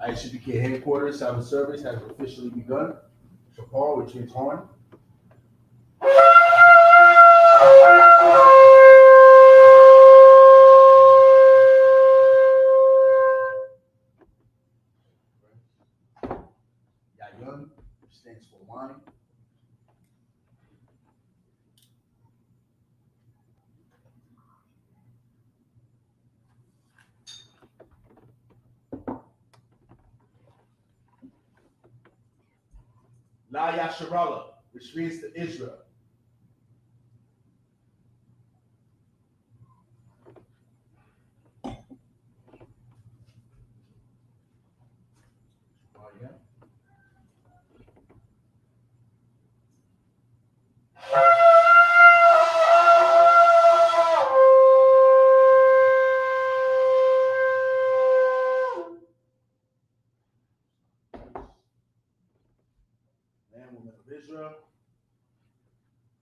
I.S.U.P.K headquarters, Sabbath service has officially begun. Shapar, which means horn. Yayun, which stands for wine. La Yasharala, which means to Israel. Man, woman of Israel.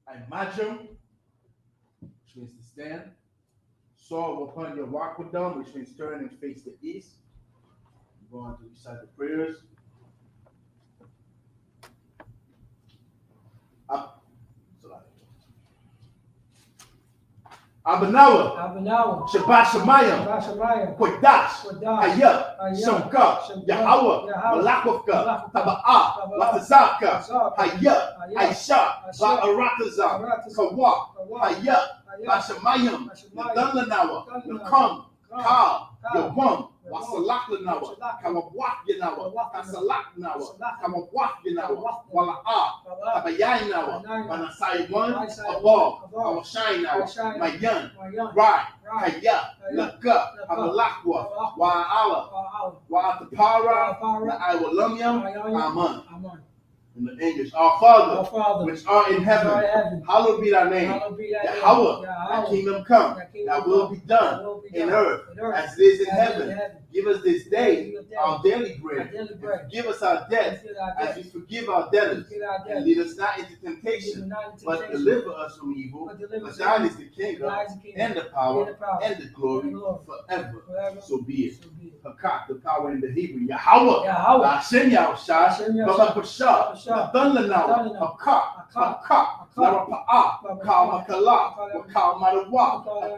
I.M.A.J.M, which means to stand. Saw upon your walk with them, which means turn and face the east. Go on to recite the prayers. Abanawa, Shabbat Shemayim, Kodash, I.S.U.P.K, Yahweh, Malakofka, Taba'ah, Latazaka, I.S.U.P.K, Ba'aratazah, Kawa, I.S.U.P.K, Bashamayim, Nadalanawa, Nakam, Ka, Yawam, Wasalak Lanawa, Kawawak Yanawa, Kasalak Nawa, Kawawak Yanawa, Wala'ah, Tabayai Nawa, Manasai one, Abal, Awashai Nawa, Mayan, Rai, Kaya, Laka, Abalakwa, Wa'ala, Wa'atapara, Na'awalamyam, Aman. In the English, our Father, which art in heaven, hallowed be thy name. Yahweh, thy kingdom come, thy will be done in earth as it is in heaven. Give us this day our daily bread. Forgive us our debts as we forgive our debtors. And lead us not into temptation, but deliver us from evil. For thine is the kingdom, and the power, and the glory forever. So be it. Hakak, the power in the Hebrew. Yahweh, Hashem Yahushai, Baba Bashar, Nathan Lanawa, Hakak, Hakak, Larapa'ah, Kal Makala, Wakal Madawa,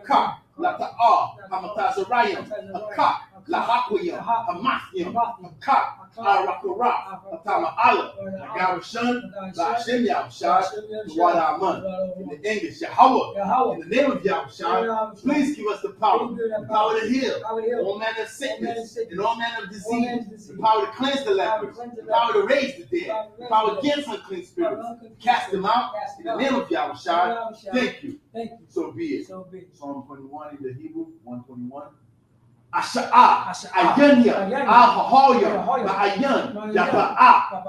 Hakak, Lata'ah, Hamatazarayim, Hakak, Lahakwiyam, Hamathim, Hakak, Arakara, Atama'ala, Nagarashan, Lashem Yahushai, Wadaman. In the English, Yahweh, in the name of Yahushai, please give us the power to heal all manner of sickness and all manner of disease, the power to cleanse the lepers, the power to raise the dead, the power against unclean spirits, cast them out in the name of Yahushai. Thank you. So be it. Psalm 21 in the Hebrew, 121. Asha'ah, Ayanya, Ahahoya, Ma'ayan, Yaba'ah,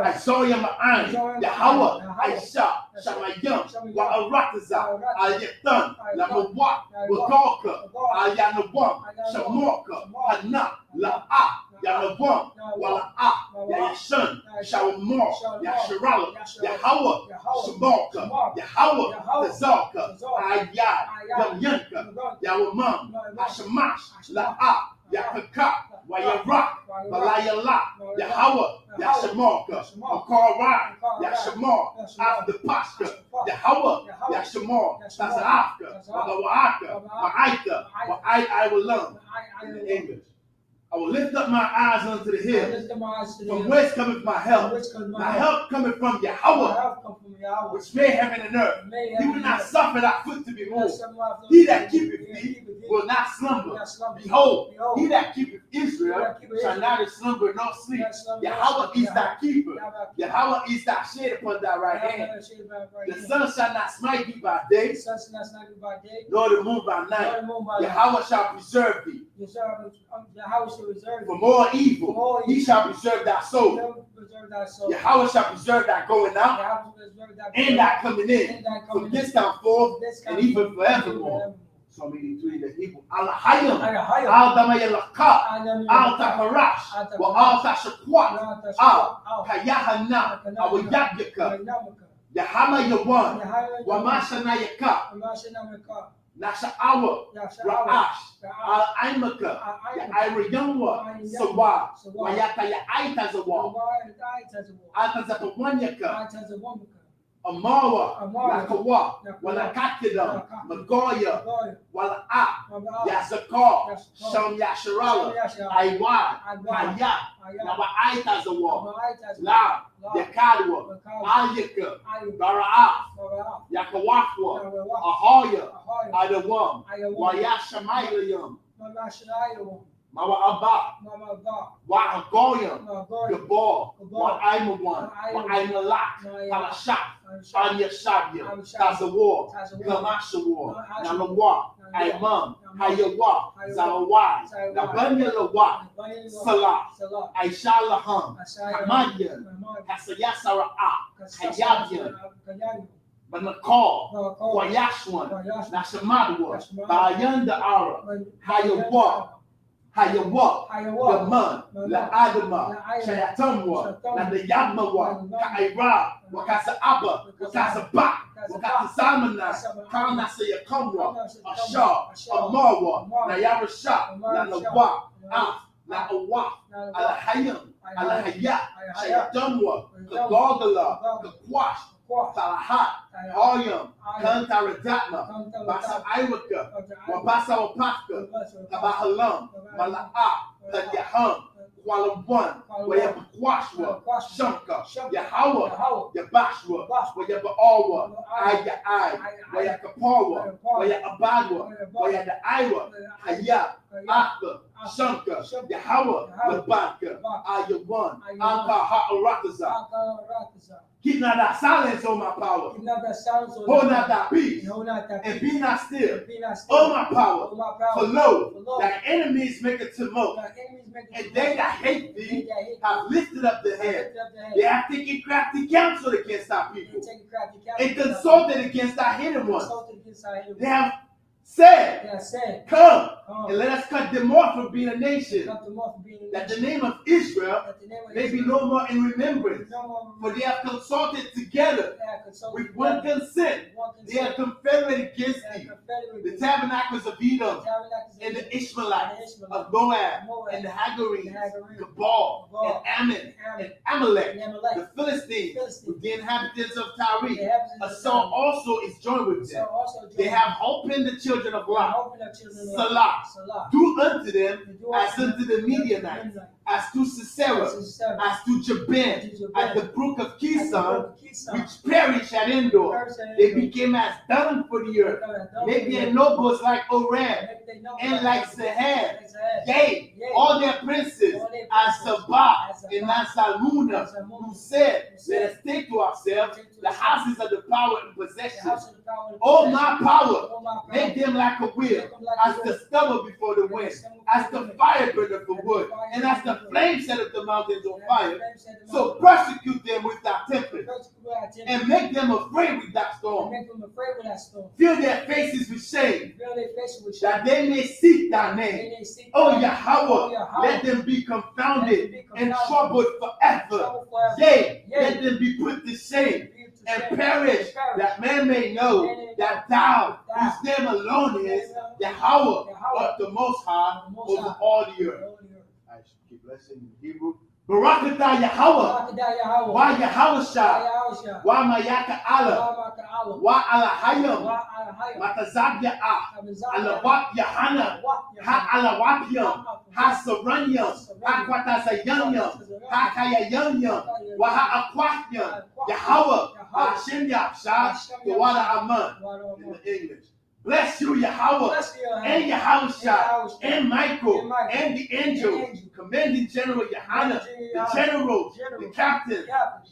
Izoya Ma'an, Yahweh, Aisha, Shamayam, Wa'arataza, Ayatan, Lamawak, Wagalka, Ayanawam, Shamoka, Hana, La'ah, Yanawam, Wala'ah, Yashan, Shawamor, Yasharala, Yahweh, Shamoka, Yahweh, Tazalka, Ayad, Yamyanka, Yawamam, Ashamash, La'ah, Yakaka, Wayarak, Balayala, Yahweh, Yashamoka, Akarai, Yashamor, after Pascha, Yahweh, Yashamor, Tazafka, Wagawaka, Ma'aika, I will learn in the English. I will lift up my eyes unto the hill. From whence cometh my help? My help cometh from Yahweh, which made heaven and earth. He will not suffer thy foot to be moved. He that keepeth thee will not slumber. Behold, he that keepeth Israel shall neither slumber nor sleep. Yahweh is thy keeper. Yahweh is thy shade upon thy right hand. The sun shall not smite thee by day, nor the moon by night. Yahweh shall preserve thee from all evil. He shall preserve thy soul. Yahweh shall preserve thy going out and thy coming in from this time forth and even forevermore. Psalm 83, the Hebrew. Al-Hayam, Al-Damayalaka, Al-Takarash, Al-Tashakwat, Al-Kayahana, Al-Yagyaka, Yahama Yawan, Wamashanayaka, Nasha'awa, Ra'ash, Al-Aimaka, Ya'iriyamwa, Sawa, Wayaka Ya'aitazawa, Altazapawanyaka, Amawa, Yakawa, Walakatida, Magoya, Wala'a, Yasakar, Sham Yasharala, Aiwa, Haya, Nawa'aitazawa, La, Yakadwa, Ayaka, Bara'a, Yakawakwa, Ahoya, Adawam, Wayashamayalayam, Mawa Abba, Wa'agoyam, Gabor, Wa'aimawan, Wa'aimalak, Palashak, Anyashabya, Tazawar, Gamashawar, Nalawa, Aimam, Hayawa, Zawawai, Nabanyalawa, Salah, Aishalaham, Hamadyan, Hasayasara'a, Hayabyan, Manakal, Wayashwan, Nashamadwa, Bayanda Ara, Hayawa, Hayawa, the man, La Adama, Shayatamwa, La Yamawa, Kaira, Wakasa Abba, Wakasa Ba, Wakasa Samana, Kanasa Yakamwa, Ashar, Amarwa, Nayara Shah, La Nawa, La Awa, Alahayam, Alahaya, Shayatamwa, Kagogala, Kakwash, Talahat, Hayam, Kantaradatma, Basa Iwaka, Wabasa Wapaka, Tabahalam, Mala'a, Yaham, Kuala One, Wayabakwashwa, Shanka, Yahawa, Yabashwa, Wayabaawa, Ayai, Wayakapawa, Wayabadwa, Wayadaiwa, Haya, Akla, Shanka, Yahawa, Labaka, Ayawan, Anka Ha'arakaza. Keep not that silence on my power. Hold not that peace. And be not still. On my power. For lo, thy enemies make a tumult. And they that hate thee have lifted up their head. They have taken crafty counsel against thy people. And consulted against thy hidden ones. They have said, come, and let us cut them off from being a nation, that the name of Israel may be no more in remembrance. For they have consulted together with one consent. They are confederate against thee. The tabernacles of Edom, and the Ishmaelites of Moab, and the Hagarenes, Gabal, and Ammon, and Amalek, the Philistines, with the inhabitants of Tyre. Saul also is joined with them. They have hope in the children of Lot. Salah. Do unto them as unto the Midianites, as to Sisera, as to Jabin, at the brook of Kison, which perished at Endor. They became as dung for the earth. Made their nobles like Oreb, and like Seheb. Yea, all their princes, as Sabbath and as Salmuna, who said, let us take to ourselves the houses of the power and possessions. Oh, my power, make them like a wheel, as the stubble before the wind, as the fire burner for wood, and as the flame setteth the mountains on fire. So persecute them with thy tempest, and make them afraid with that storm. Fill their faces with shame, that they may seek thy name. Oh Yahweh, let them be confounded and troubled forever. Yea, let them be put to shame and perish, that man may know that thou, whose name alone is Yahweh, art the Most High over all the earth. I should keep blessing in Hebrew. Barakatah Yahweh, wa Yahweh, wa Mayaka Allah, wa Alahayam, Matazab Alawat Yahana, Ha Alawapiam, Ha Saranyam, Ha Quatazayanyam, Ha Kayayanyam, wa Ha Aquatyam, Yahweh, Hashem Yahshah, Tawada Aman, in the English. Bless you, Yahweh, and Yahushua, and Michael, and the angel, commanding General Yohana, the generals, the captains,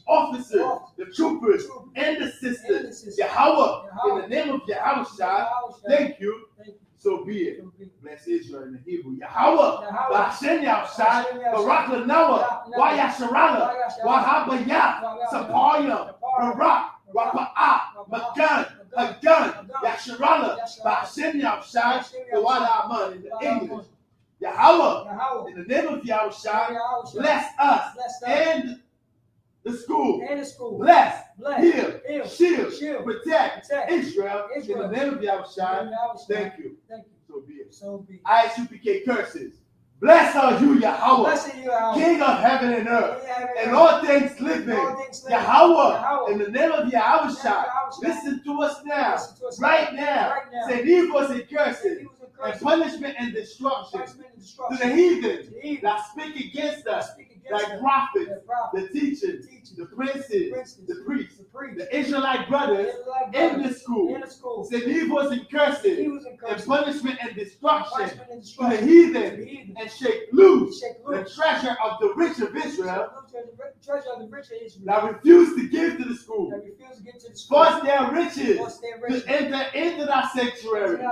officers, the troopers, and the sisters. Yahweh, in the name of Yahushua, thank you. So be it. Bless Israel in the Hebrew. Yahweh, Hashem Yahshua, Barak Lanawa, Wa Yasharala, Wa Habayah, Sapayam, Barak, Rapa'ah, Magan, Hagan, Yasharala, Hashem Yahshua, Tawada Aman in the English. Yahweh, in the name of Yahushua, bless us and the school. Bless, heal, shield, protect Israel in the name of I.S.U.P.K. Thank you. So be it. I.S.U.P.K. curses. Blessed are you, Yahweh, King of heaven and earth, and all things living. Yahweh, in the name of Yahweh, listen to us now, right now. Send evils and curses, and punishment and destruction to the heathen that speak against us, like prophets, the teachers, the princes, the priests, the Israelite brothers in the school. Send evils and curses, and punishment and destruction to the heathen, and shake loose the treasure of the rich of Israel that refuse to give to the school. Force their riches to enter into that sanctuary.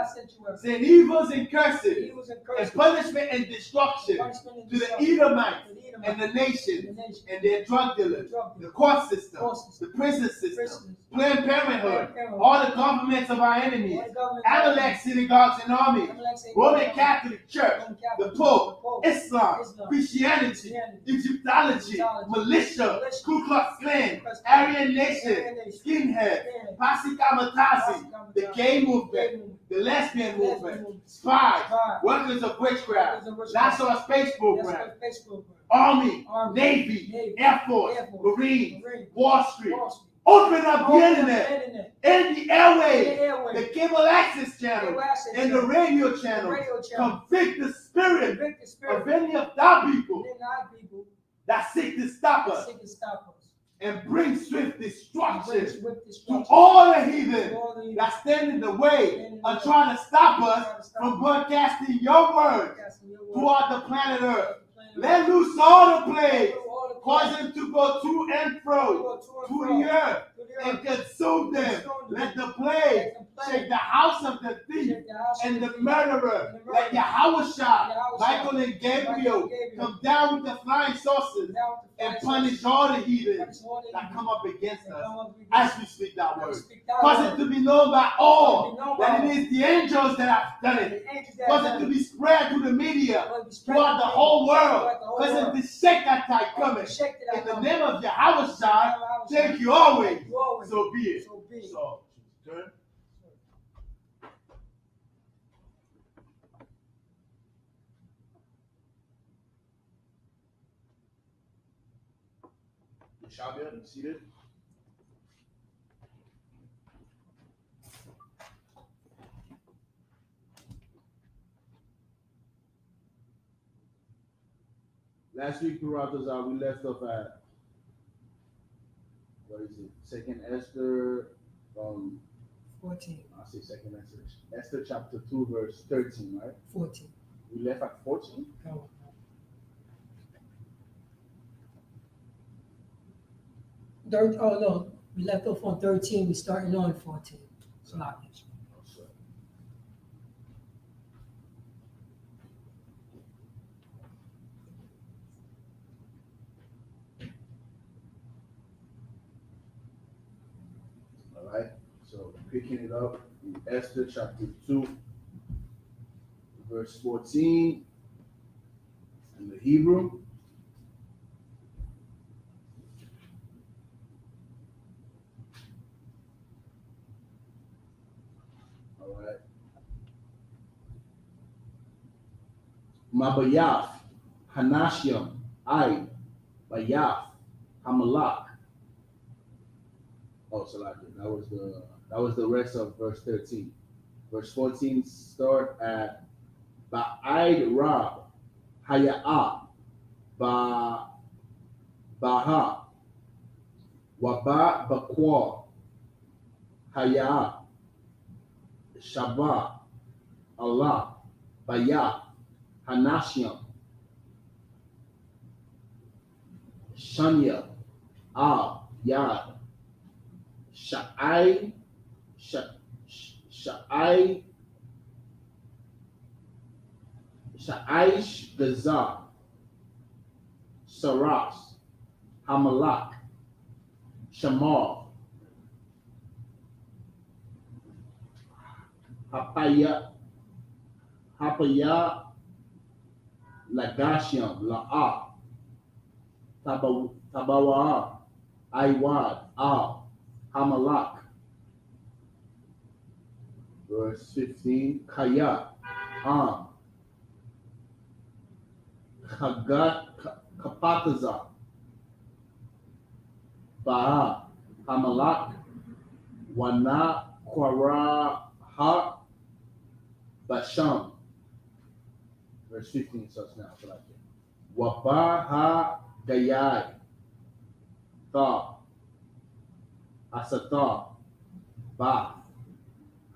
Send evils and curses and punishment and destruction to the Edomites and the nation and their drug dealers, the court system, the prison system, Planned Parenthood, all the governments of our enemies, Amalek synagogues and armies, Roman Catholic Church, the Pope, Islam, Christianity, Egyptology, militia, Ku Klux Klan, Aryan Nation, skinhead, Posse Kamatazi, the gay movement, the lesbian movement, spies, workers of witchcraft, National Space Program, Army, Navy, Air Force, Marine, Wall Street. Open up the internet and the airways, the cable access channel, and the radio channel. Convict the spirit of any of thy people that seek to stop us, and bring swift destruction to all the heathen that stand in the way of trying to stop us from broadcasting your word throughout the planet Earth. Let loose all the plagues, cause them to go to and fro to the earth and consume them. Let the plague shake the house of the thief and the murderer. Let Yahweh, Michael and Gabriel come down with the flying saucers and punish all the heathen that come up against us as we speak that word. Cause it to be known by all that it is the angels that have done it. Cause it to be spread through the media throughout the whole world. Cause it to shake that tide coming. In the name of Yahweh, thank you always. So be it. So, turn. Shabia, you seated? Last week, Puratas, we left off at, what is it? Second Esther, 14. I'll say Second Esther. Esther chapter 2, verse 13, right? 14. We left at 14? No. Oh no, we left off on 13. We're starting on 14. So not this. All right. So picking it up in Esther chapter 2, verse 14 in the Hebrew. All right. Mabayaf, Hanashim, Bayaf, Hamalak. Oh, Salaki. That was the rest of verse 13. Verse 14 start at Ba'id Rab, Haya'ah, Baha, Waba Bakwa, Haya'ah, Shabbat, Allah, Bayah, Hanashim, Shanya, Yad, Sha'ai, Sha'aish Gazar, Saras, Hamalak, Shamar, Hapaya, Lagashiam, La'ah, Tabawa, Iwad, Hamalak. Verse 15, Kaya, Chagat, Kapataza, Ba'a, Hamalak, Wana, Kwaraha, Basham. Verse 15 starts now. So like it. Wabaha Gayai, Tha, Asatha, Ba,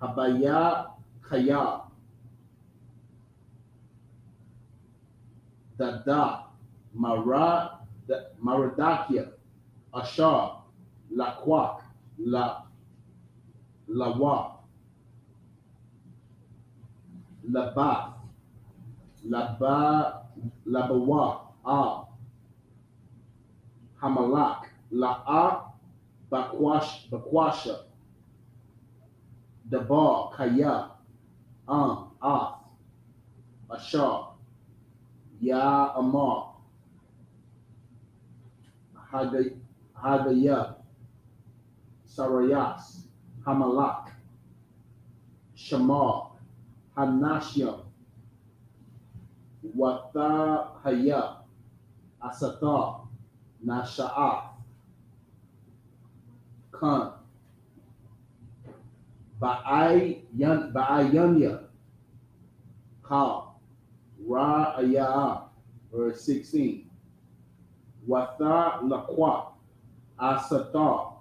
Habaya Kaya, Dada, Maradakia, Ashar, Laquak, Lawa, Labath, Labawa, Hamalak, La'a, Bakwasha, Dabar, Kaya, Ath, Ashar, Ya Amar, Hagaya, Sarayas, Hamalak, Shamar, Hanashim, Watahaya, Asatha, Nasha'ah, Khan, Ba'ayanya, Ka, Ra'aya, verse 16. Watha Laqwa, Asatha,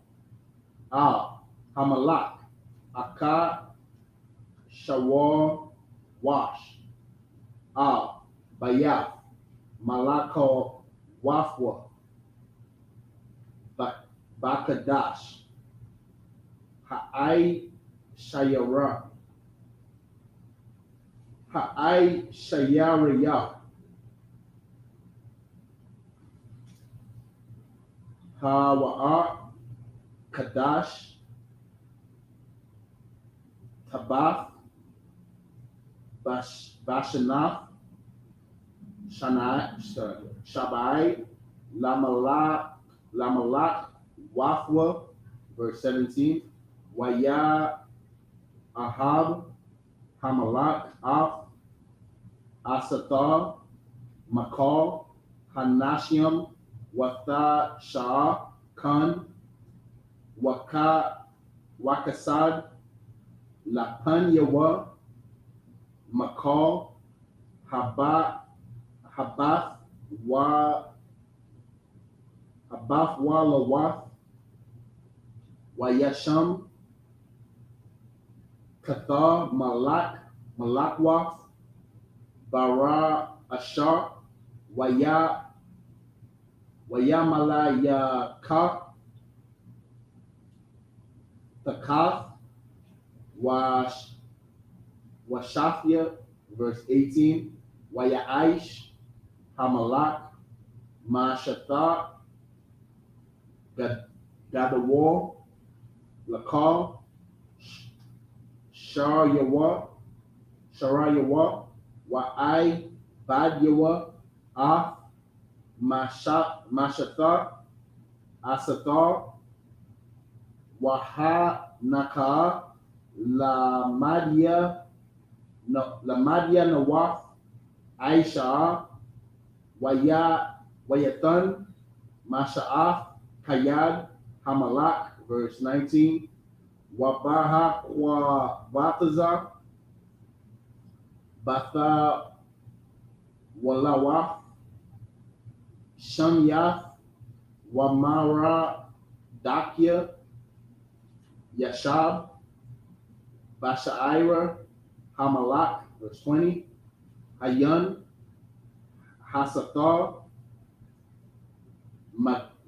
Hamalak, Aka, Shawar, Wash, Bayath, Malako, Wafwa, Bakadash, Ha'ai Shayara, Ha'ai Shayariyah, Hawa'a, Kadash, Tabath, Bashanath, Shabai, Lamalak, Wafwa, verse 17, Waya, Ahab, Hamalak, Asathar, Makal, Hanashim, Watha, Shah, Khan, Wakasad, Lapan Yawa, Makal, Habath Walawath, Wayasham, Kathar, Malakwath, Bara Ashar, Wayamalayaka, Takath, Washafia, verse 18, Wayaish, Hamalak, Mashatha, Gadawar, Lakal, Sharayawa, Wa'ai, Badyawa, Mashatha, Asathar, Wahanaka, Lamadia Nawaf, Aisha, Wayathan, Masha'af, Kayad, Hamalak, verse 19, Wabaha Bataza, Batha Walawaf, Shamyath, Wamara Dakia, Yashab, Bashaira, Hamalak, verse 20, Hayun, Hasathar,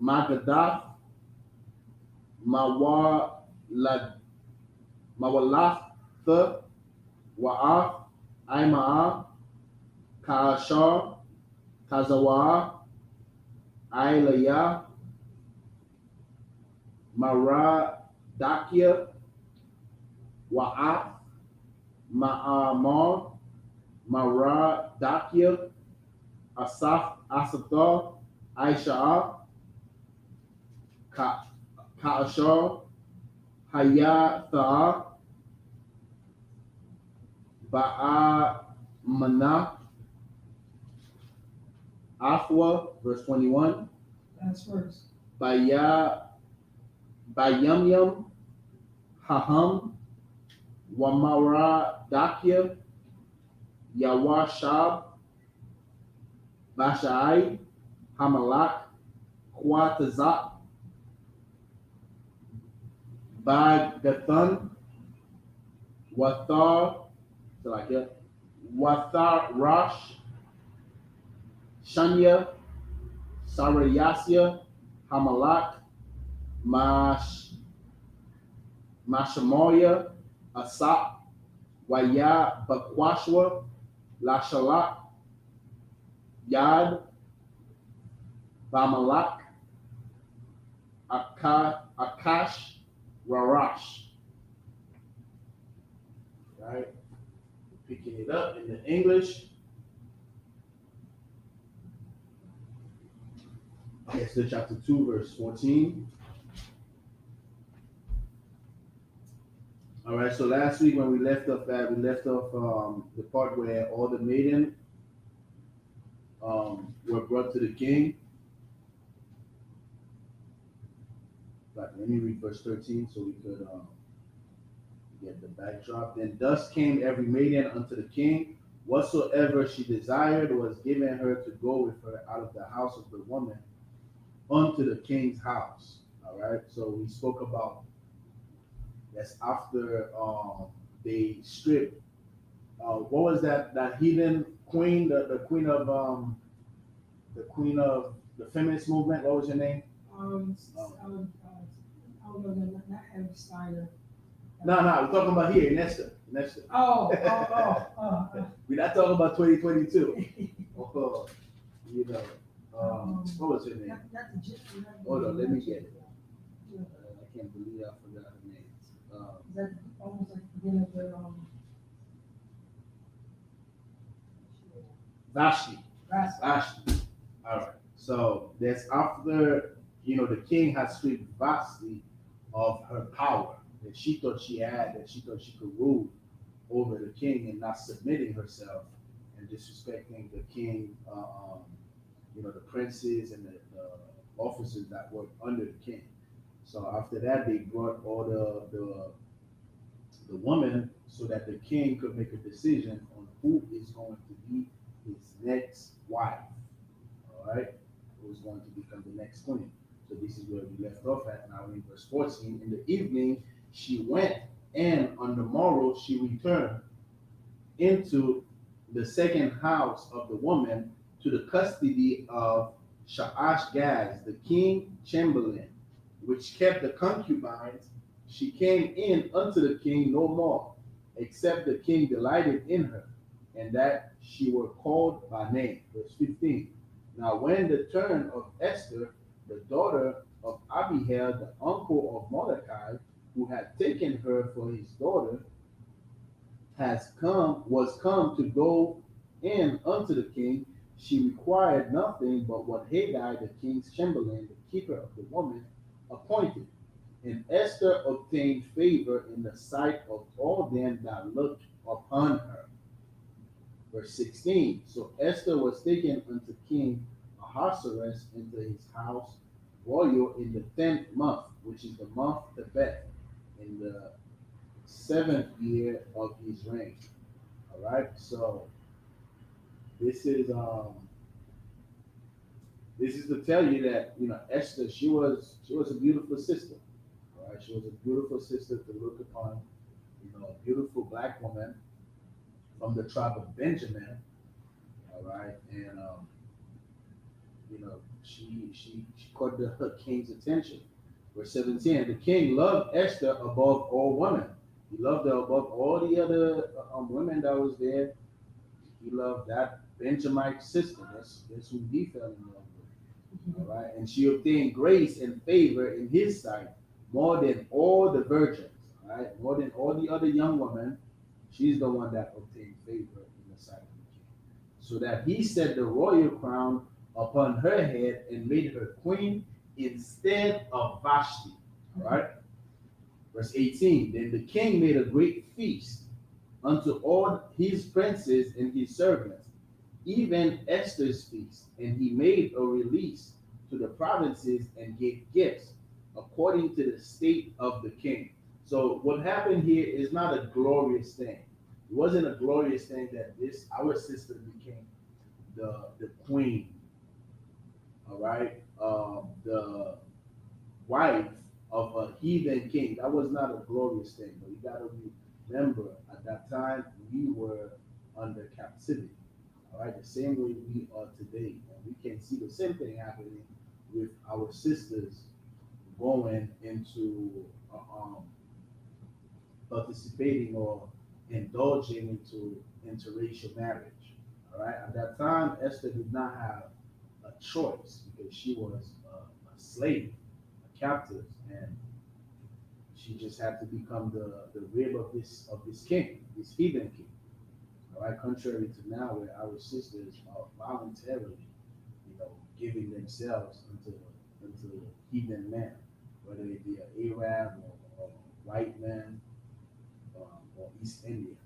Magadath, Mawalath, Wa'af, Aima'ah, Kaashar, Tazawah, Ailaya, Maradakia, Wa'af, Ma'amar, Maradakia, Asathar, Aisha'ah, Kaashar, Hayatha, Ba'amana, Afwa, verse 21. Last verse. Bayamyam, Haham, Wamaradakia, Yawashab, Bashai, Hamalak, Quatazak, Bagathan, Wathar, so like it, Wathar Rosh, Shanya, Sarayasya, Hamalak, Mashamoya, Asap, Waya, Bakwashwa, Lashalak, Yad, Bamalak, Akash, Rarash. Right? Picking it up in the English. Esther chapter 2, verse 14. All right, so last week when we left off the part where all the maiden were brought to the king. But let me read verse 13 so we could get the backdrop. Then thus came every maiden unto the king. Whatsoever she desired was given her to go with her out of the house of the woman unto the king's house. All right, so we spoke about that's after they stripped. What was that heathen queen, the queen of the feminist movement? What was her name? I don't know, not Adam Steiner. No, we're talking about here in Esther. Oh. We're not talking about 2022. What was her name? Hold on, let me get it. I can't believe I forgot her name. Is that almost like the beginning of the Vashti. All right. So that's after the king had stripped Vashti of her power that she thought she had, that she thought she could rule over the king, and not submitting herself and disrespecting the king, the princes and the officers that worked under the king. So after that, they brought all the woman so that the king could make a decision on who is going to be his next wife. All right, who is going to become the next queen. So this is where we left off at. Now in verse 14, in the evening she went, and on the morrow she returned into the second house of the woman to the custody of Shaashgaz, the king chamberlain, which kept the concubines. She came in unto the king no more, except the king delighted in her, and that she were called by name. Verse 15. Now when the turn of Esther, the daughter of Abihail, the uncle of Mordecai, who had taken her for his daughter, was come to go in unto the king, she required nothing but what Haggai, the king's chamberlain, the keeper of the woman, appointed. And Esther obtained favor in the sight of all them that looked upon her. Verse 16. So Esther was taken unto King Ahasuerus into his house royal in the 10th month, which is the month Tebeth, in the 7th year of his reign. All right. So this is to tell you that Esther, she was a beautiful sister. All right. She was a beautiful sister to look upon. A beautiful black woman from the tribe of Benjamin. All right. And she caught the king's attention. Verse 17, the king loved Esther above all women. He loved her above all the other women that was there. He loved that Benjamite sister. That's who he fell in love with. All right. And she obtained grace and favor in his sight more than all the virgins. All right. More than all the other young women. She's the one that obtained favor in the sight of the king. So that he set the royal crown upon her head and made her queen instead of Vashti. All right. Verse 18. Then the king made a great feast unto all his princes and his servants, even Esther's feast, and he made a release to the provinces and gave gifts according to the state of the king. So what happened here is not a glorious thing. It wasn't a glorious thing that our sister became the queen, all right, the wife of a heathen king. That was not a glorious thing. But you got to remember, at that time we were under captivity. All right, the same way we are today, and we can see the same thing happening with our sisters going into participating or indulging into interracial marriage. All right, at that time, Esther did not have a choice because she was a slave, a captive, and she just had to become the rib of this king, this heathen king. All right, contrary to now, where our sisters are voluntarily, giving themselves into heathen men, whether it be an Arab or white man or East Indian.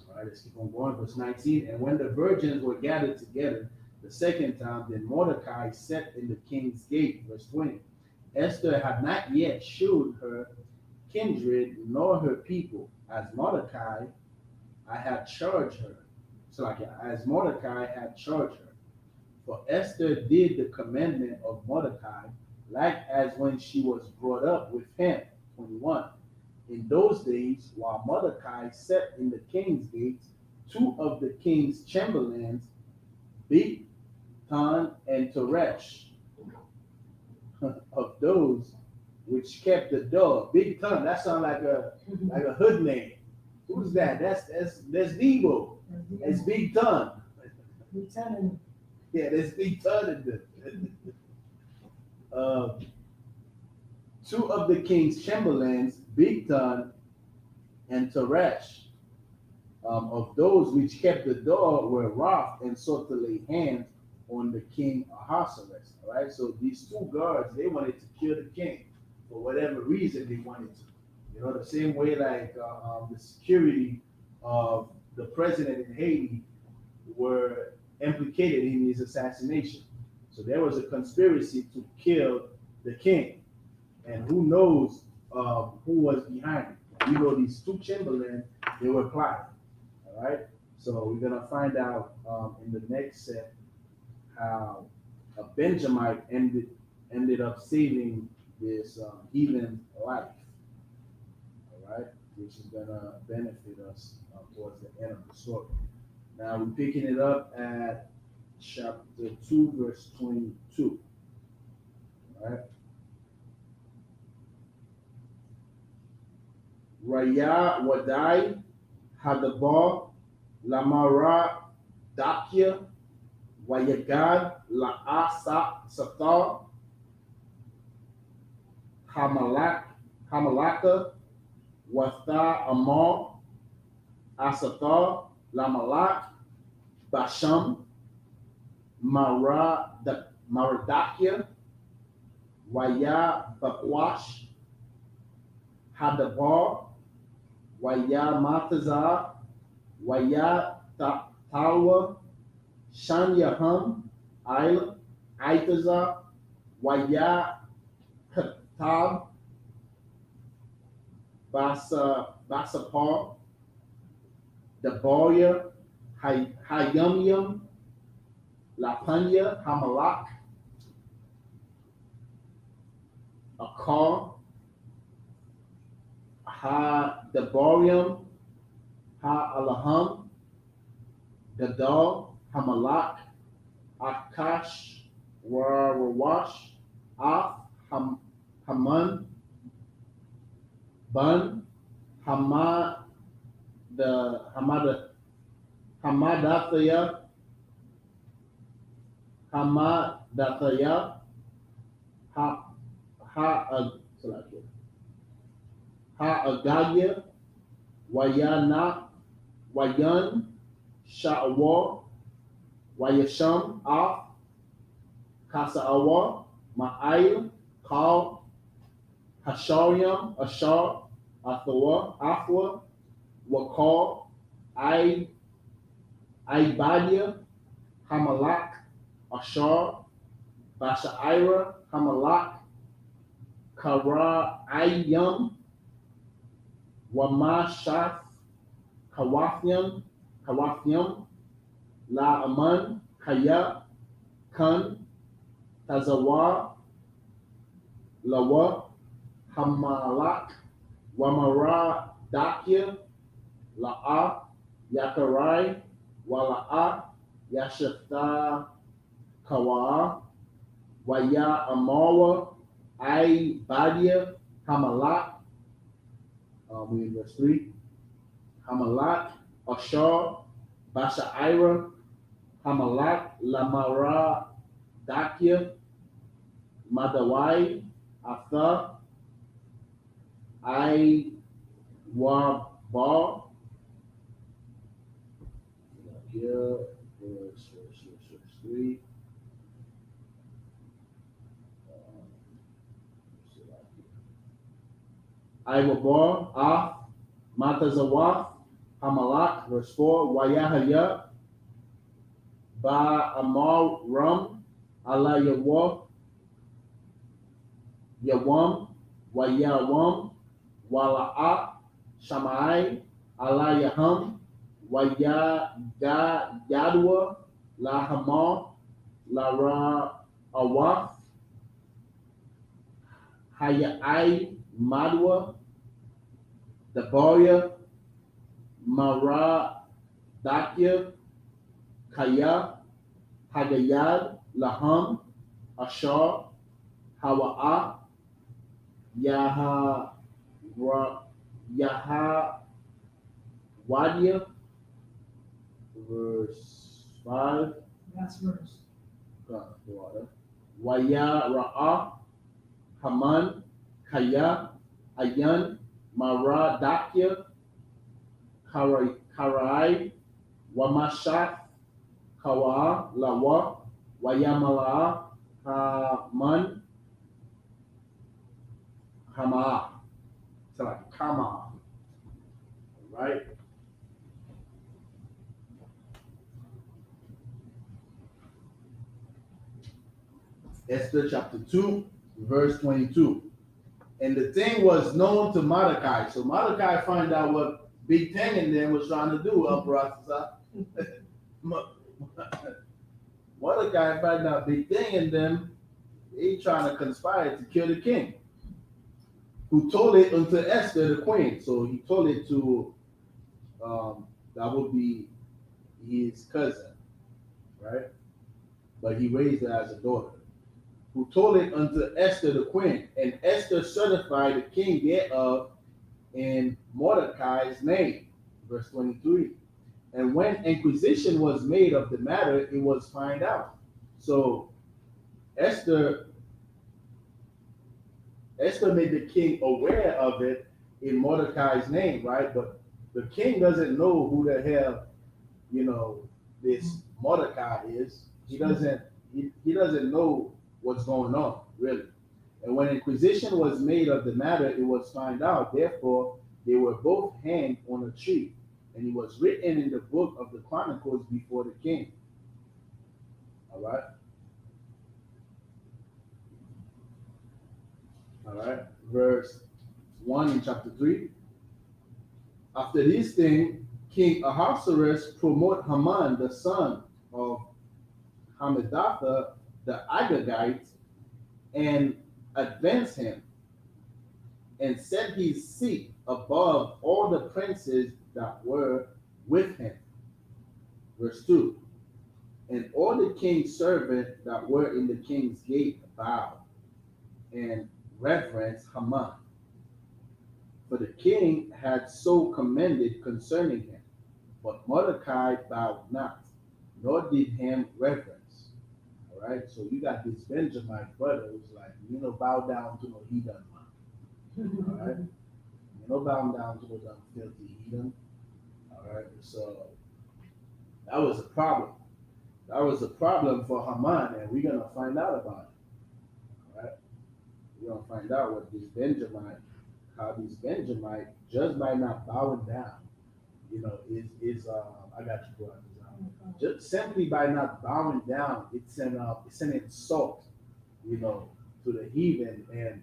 All right, let's keep on going. Verse 19. And when the virgins were gathered together the second time, then Mordecai sat in the king's gate. Verse 20. Esther had not yet shewed her kindred nor her people, as Mordecai I had charged her. So like as Mordecai had charged her. For Esther did the commandment of Mordecai, like as when she was brought up with him. 21. In those days, while Mordecai sat in the king's gates, two of the king's chamberlains, Bigtan and Teresh, of those which kept the door. Bigtan, that sounds like a hood name. Who's that? That's Debo. That's Bigtan. Yeah, that's Bigtan. Two of the king's chamberlains, Bigtan and Teresh, of those which kept the door, were wroth and sought to lay hands on the king Ahasuerus. All right, so these two guards, they wanted to kill the king for whatever reason they wanted to. The same way like the security of the president in Haiti were implicated in his assassination. So there was a conspiracy to kill the king, and who knows who was behind it. These two chamberlains, they were plotting. All right, so we're gonna find out in the next set how a Benjamite ended up saving this heathen life. All right, which is gonna benefit us towards the end of the story. Now we're picking it up at chapter 2, verse 22. All right. Raya Wadai Hadabar Lamara Dakia Wayagad La Asa Satar Hamalaka Watha Amar Asatar Lamalak Basham Maradakia Waya Bakwash Hadabar Waya Matazar Waya Talwa Shanyaham Itazar Waya Katab Basapar Daboya Hayumyum Lapanya Hamalak Akar Ha Daborium Ha Alaham Gadal Hamalak Akash Warawash Af Haman Bun Hamadataya Agaya Wayan Sha'awar Wayasham Af Kasa'awar Ma'ayl Kal, Hashariam, Ashar, Athwa, Wakal, Ibadia, Hamalak, Ashar, Bashaira, Hamalak, Karayam, Wamashath, Kawathiam, La Aman, Kaya, Kun, Tazawar, Lawa, Hamalak, Wamara, Dakia, La'a, Yakarai, Wala'a, Yashafta, Kawa, Waya Amawa, Badia, Hamalak, we in verse 3, Hamalak, Ashar, Bashaira, Hamalak, Lamara, Dakia, Madawai, Atha, Waba, here, verse 3. Iwabar, Matazawath, Hamalak, verse 4, Wayahaya, Ba Amar Rum, Allah Yawam, Wayawam, Wala'a, Shamai, Allah Yaham, Yadwa, La Hamar, La Awath, Hayai, Madwa, Dabaria, Mara, Dakia, Kaya, Hagayad, Laham, Ashar, Hawa'a, Wadia, verse 5. Last verse. Waya Ra'a, Haman, Kaya, Ayan, Mara, Dakia, Karai, Wamashath, Kawa, Lawa, Wayamala, Haman, Hama. It's like Kama, right? Esther chapter 2, verse 22. And the thing was known to Mordecai. So Mordecai find out what Big Thing and them was trying to do, Mordecai find out Big Thing and them, they trying to conspire to kill the king, who told it unto Esther, the queen. So he told it to, that would be his cousin, right? But he raised her as a daughter. Who told it unto Esther, the queen. And Esther certified the king thereof in Mordecai's name. Verse 23. And when inquisition was made of the matter, it was found out. So Esther made the king aware of it in Mordecai's name, right? But the king doesn't know who the hell, this Mordecai is. He doesn't know what's going on, really. And when inquisition was made of the matter, it was found out. Therefore, they were both hanged on a tree, and it was written in the book of the Chronicles before the king. All right. All right. Verse 1 in chapter 3. After these things, King Ahasuerus promoted Haman, the son of Hammedatha, the Agagite, and advanced him, and set his seat above all the princes that were with him. Verse 2. And all the king's servants that were in the king's gate bowed and reverenced Haman. For the king had so commanded concerning him. But Mordecai bowed not, nor did him reverence. All right, so you got this Benjamite brother who's like, bow down to no heathen man. All right, bow down to those filthy heathen. All right, so that was a problem. That was a problem for Haman, and we're gonna find out about it. All right, We're gonna find out what these Benjamite, how these Benjamite, just by not bowing down, is I got you, bro. Just simply by not bowing down, it's an insult, to the heathen, and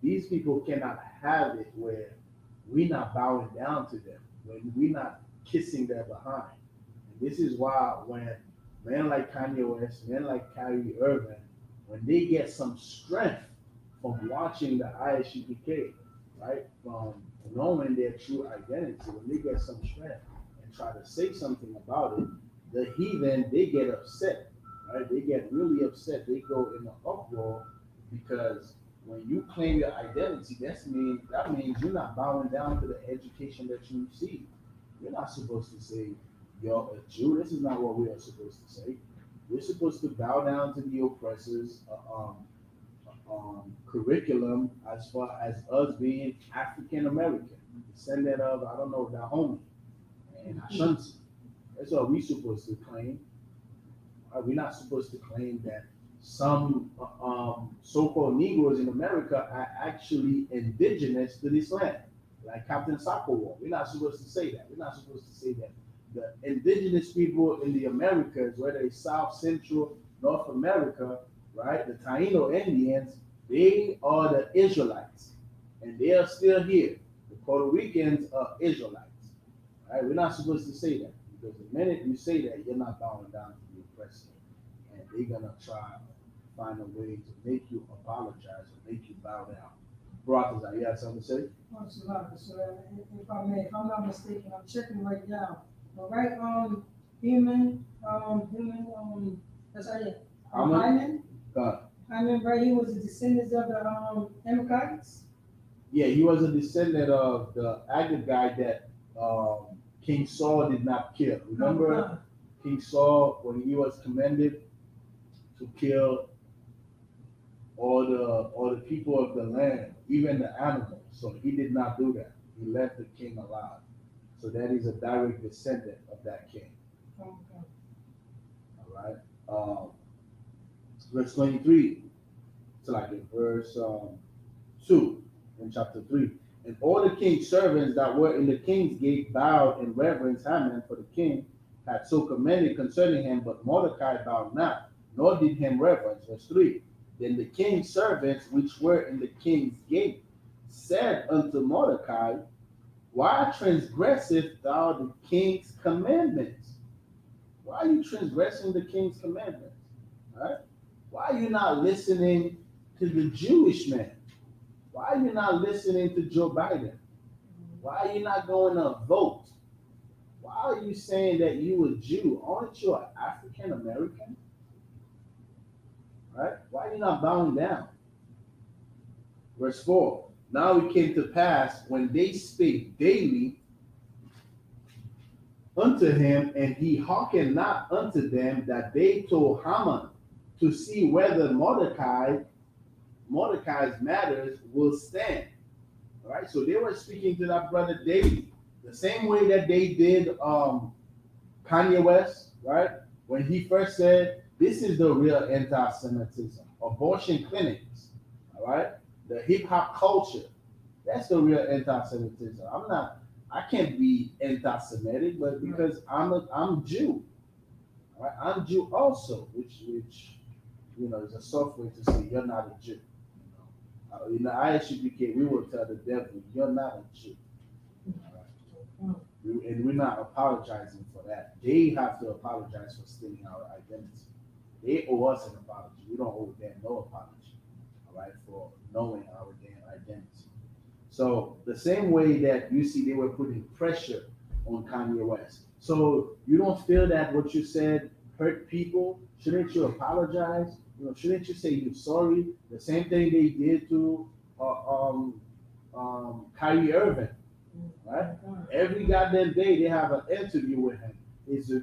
these people cannot have it where we're not bowing down to them, when we're not kissing their behind. And this is why when men like Kanye West, men like Kyrie Irving, when they get some strength from watching the I.S.U.P.K, right, from knowing their true identity, when they get some strength and try to say something about it, the heathen, they get upset, right? They get really upset. They go in an uproar because when you claim your identity, that means you're not bowing down to the education that you receive. You're not supposed to say you're a Jew. This is not what we are supposed to say. We're supposed to bow down to the oppressors' curriculum as far as us being African American, descendant of, I don't know, Dahomey and Ashanti. That's what we're supposed to claim. We're not supposed to claim that some so-called Negroes in America are actually indigenous to this land, like Captain Sokowal. We're not supposed to say that. We're not supposed to say that the indigenous people in the Americas, whether it's South, Central, North America, right, the Taino Indians, they are the Israelites, and they are still here. The Puerto Ricans are Israelites, right? We're not supposed to say that, because the minute you say that, you're not bowing down to the oppressor, and they're gonna try to find a way to make you apologize or make you bow down. Brothers, you have something to say? Absolutely. So if I may, if I'm not mistaken, I'm checking right now. All right, human, that's how you, Hyman? Hyman, right, he was a descendant of the Amalekites? Yeah, he was a descendant of the Agagite that King Saul did not kill. Remember, King Saul, when he was commanded to kill all the people of the land, even the animals. So he did not do that. He left the king alive. So that is a direct descendant of that king. Okay. All right. Verse 23. It's like in verse 2 in chapter 3. And all the king's servants that were in the king's gate bowed in reverence Haman, for the king had so commanded concerning him, but Mordecai bowed not, nor did him reverence. Verse 3. Then the king's servants which were in the king's gate said unto Mordecai, why transgresseth thou the king's commandments? Why are you transgressing the king's commandments? Right? Why are you not listening to the Jewish man? Why are you not listening to Joe Biden? Why are you not going to vote? Why are you saying that you a Jew? Aren't you an African American? Right? Why are you not bowing down? Verse 4. Now it came to pass when they spake daily unto him, and he hearkened not unto them, that they told Haman to see whether Mordecai's matters will stand. All right, so they were speaking to that brother daily, the same way that they did Kanye West, right? When he first said, this is the real anti-Semitism, abortion clinics, all right? The hip hop culture, that's the real anti-Semitism. I can't be anti-Semitic, but because I'm Jew, all right? I'm Jew also, which is a soft way to say you're not a Jew. In the I.S.U.P.K, we will tell the devil, you're not a Jew. All right? And we're not apologizing for that. They have to apologize for stealing our identity. They owe us an apology. We don't owe them no apology, all right, for knowing our damn identity. So the same way that you see they were putting pressure on Kanye West. So you don't feel that what you said hurt people? Shouldn't you apologize? Shouldn't you say you're sorry? The same thing they did to Kyrie Irving, right? Every goddamn day they have an interview with him.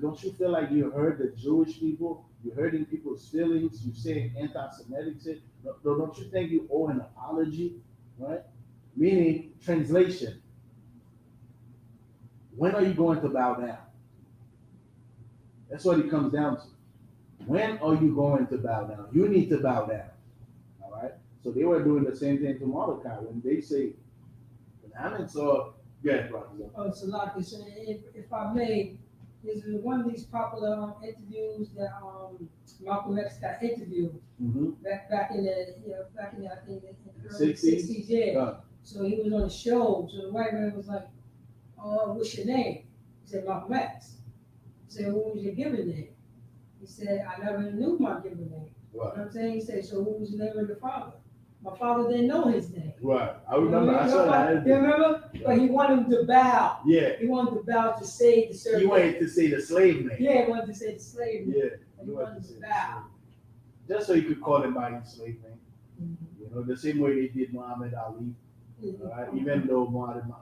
Don't you feel like you hurt the Jewish people? You're hurting people's feelings. You're saying anti-Semitic shit. Don't you think you owe an apology, right? Meaning, translation. When are you going to bow down? That's what it comes down to. When are you going to bow down? You need to bow down. All right. So they were doing the same thing to Mordecai when they say, when Haman saw, yeah, brother. Oh, so like you said, if I may, is one of these popular interviews that Malcolm X got interviewed back in the I think in the early 60s, yeah. So he was on a show. So the white man was like, "Oh, what's your name?" He said, "Malcolm X." He said, "What was your given name?" He said, "I never knew my given name." Right. You know what I'm saying? He said, "So what was the name of your father?" My father didn't know his name. Right. I remember. I saw that. You remember? Yeah. But he wanted him to bow. Yeah. He wanted to bow to say the servant. He wanted to say the slave name. Yeah, he wanted to say the slave name. Yeah. He wanted to bow. Just so you could call him by his slave name. You know, the same way they did Muhammad Ali. Right? Even though Muhammad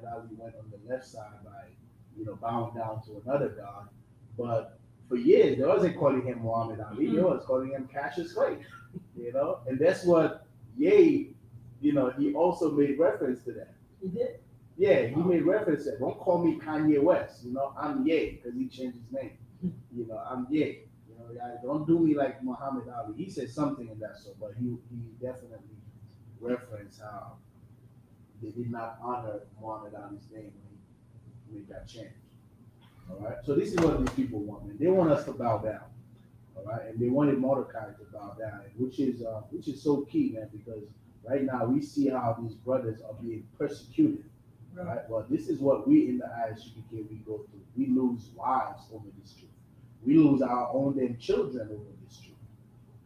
Ali went on the left side by, bowing down to another god, but for years they wasn't calling him Muhammad Ali. They was calling him Cassius Clay. And that's what Ye, he also made reference to that. He did? Yeah, he made reference to that. Don't call me Kanye West. I'm Ye, because he changed his name. I'm Ye. Don't do me like Muhammad Ali. He said something in that sort, but he definitely referenced how they did not honor Muhammad Ali's name when he made that change. All right. So this is what these people want, man. They want us to bow down. All right, and they wanted Mordecai to bow down, which is so key, man, because right now we see how these brothers are being persecuted. Right. Well, this is what we in the I.S.U.P.K we go through. We lose wives over this truth. We lose our own damn children over this truth.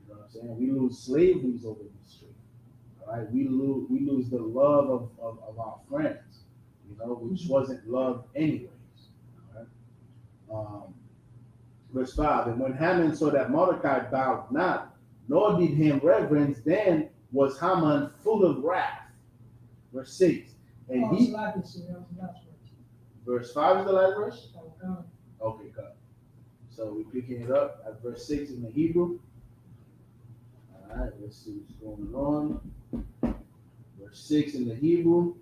You know what I'm saying? We lose slaveries over this truth. All right. We lose the love of our friends. Which wasn't love anyways. All right. Verse 5, and when Haman saw that Mordecai bowed not, nor did him reverence, then was Haman full of wrath. Verse 6, and verse 5 is the last verse? Okay, cut. So we're picking it up at verse 6 in the Hebrew. All right, let's see what's going on. Verse 6 in the Hebrew.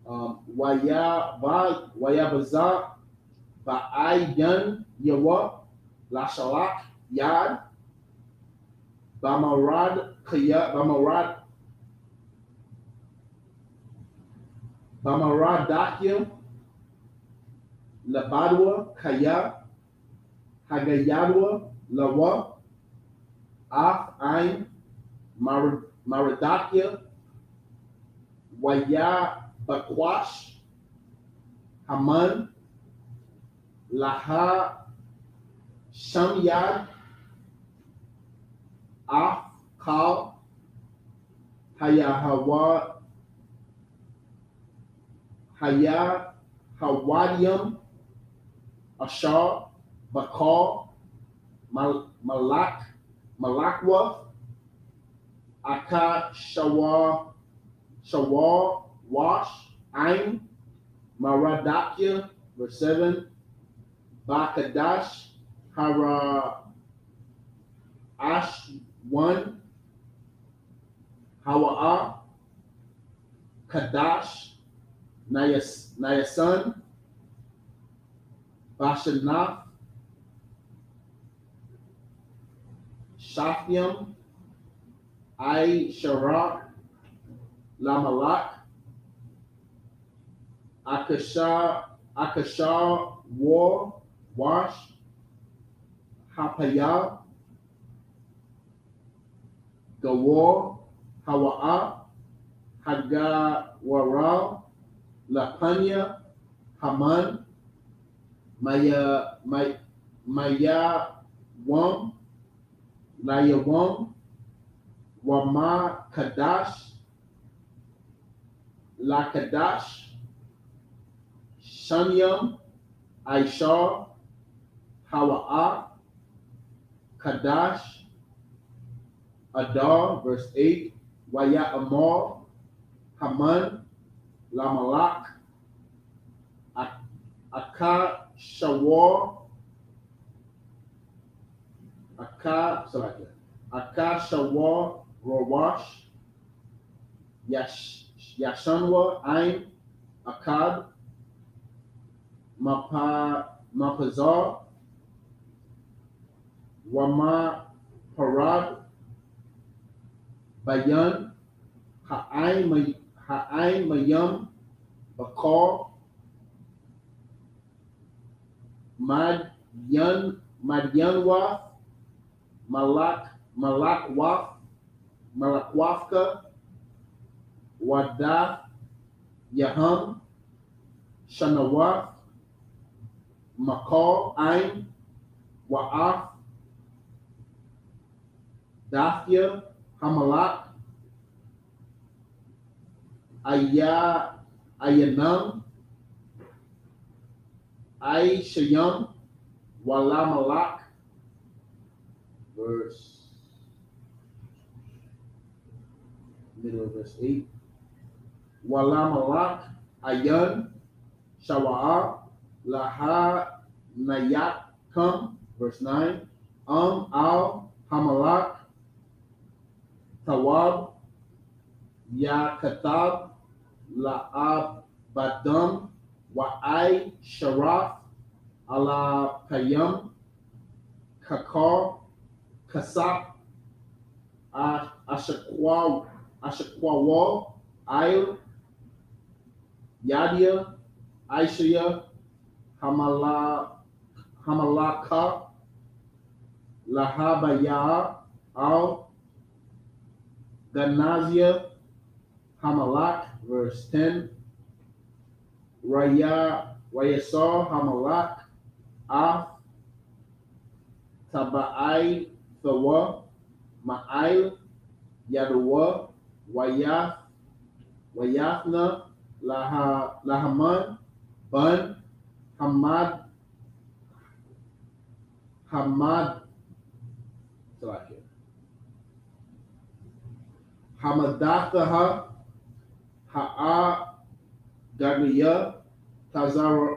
Waya baza ba'ayan yawa Lashalak Yad Bamarad Kaya Bamaradakia Labadwa Kaya Hagayadwa Lawa Af Ain Maradakia Waya Bakwash Haman Laha Shamyad Kal Hawadium Ashar Bakal Malakwa Aka Shawar Wash Ain Maradakia, verse 7, Bakadash Hara Ash 1 Hawa'a Kadash Nayasan Bashanaf Shafyam Shara Lamalak Akashar War Wash Hapaya Gawar Hawa'a Hagawara Lapanya Haman Maya Wam Layawam Wama Kadash Lakadash Shanyam Aishar Hawa'a Kadash Adar, verse 8, Waya Amor Haman Lamalak Aka Shawar Rawash Yashanwa Ain Akkad Mapazar Wama Parad Bayan I.S.U.P.K, Madyanwath, Malakwafka, Wadath, Yaham, Shanawath, Makal, Ain, Wa'af, Dathia, Hamalak, Ayanam, Shayam, Walamalak, middle of verse 8. Walamalak, Ayan, Shawa'a, Laha Nayakam, verse 9. Al, Hamalak, Tawab, Yakatab, La'ab Badam, Wa'ai Sharaf, Ala Payam, Kakar, Kasap, Ashakwawa, Ail, Yadia, Aishaya, Hamalaka, Lahabaya, Al, Ganazia, Hamalak, verse 10. Rayasar, Hamalak, Af, Taba'ai, Thawa, Ma'ail, Yaduwa, Wayathna, Lahaman, Bun, Hamadathaha, Ha'a, Gagniya, Tazara,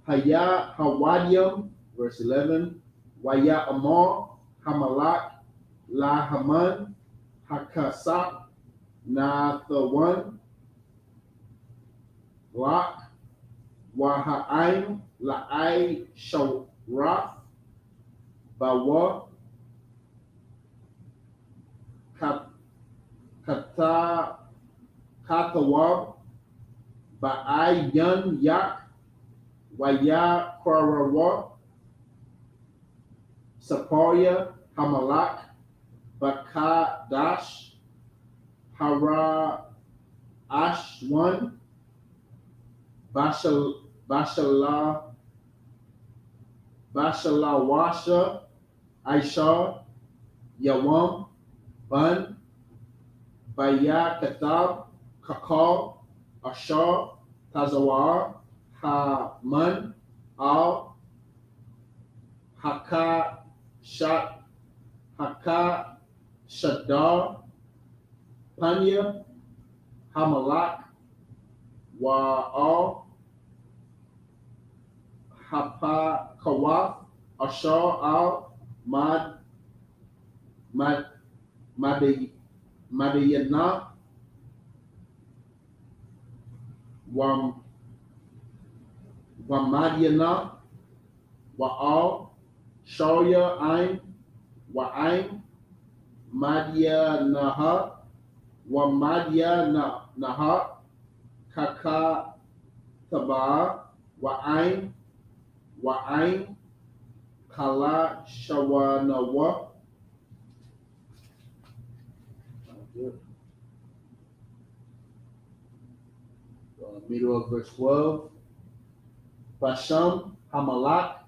Haya Hawadium, verse 11. Waya Amor, Hamalak, Lahaman, Hakasap, Nathawan, Lak, Waha'aim, La'ai Shawraf, Bawa, Katawab, Ba'ai Yan Yak, Waya Kwarawa, Saparia, Hamalak, Bakadash, Hara Ashwan, Bashalawasha, Aisha, Yawam, Bun, Baya Katab, Kakal, Ashar, Tazawar, Haman, Al, Haka Shadar, Panya, Hamalak, Wa'al, Hapa Kawaf, Ashar, Al, Madayana, Wamadyana, Wa'al, Sharia, Ain, Wa'ain, Madyanaha, Wamadyanaha, Kaka Taba, Wa'ain, Kala Shawanawa. Middle of verse 12. Basham, Hamalak,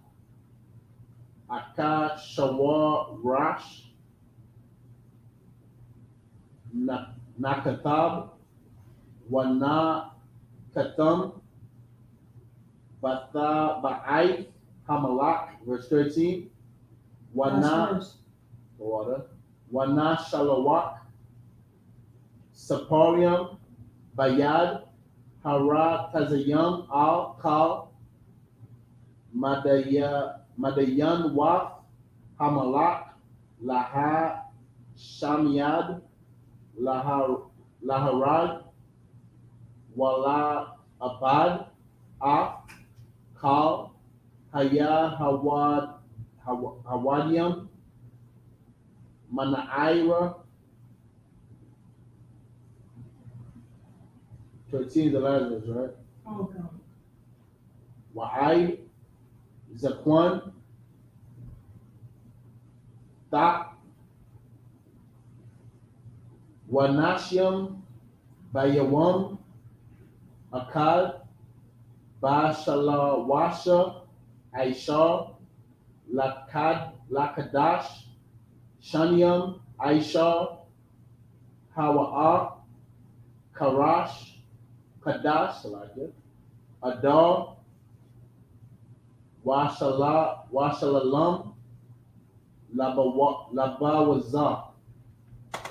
Aka Shawar Rash, Nakatab, Wana Katam, Batha Ba'ai, Hamalak, verse 13. Wana Shalawak, Saparium, Bayad, Hara Tazayam, Al Kal, Madayan Waf, Hamalak, Laha Shamyad, Laharad, Wala Abad, Af, Kal, Haya Hawadium, Manaira, 13 the Lazarus, right? Okay. Wa'ai, Zaquan, Ta, Wanashium, Bayawam, Akkad, Bashalawasha, Aisha, Lakadash, Shaniam, Aisha, Hawa'a, Karash, Kadash, I like it, Adar, Washalalam, Labawazah.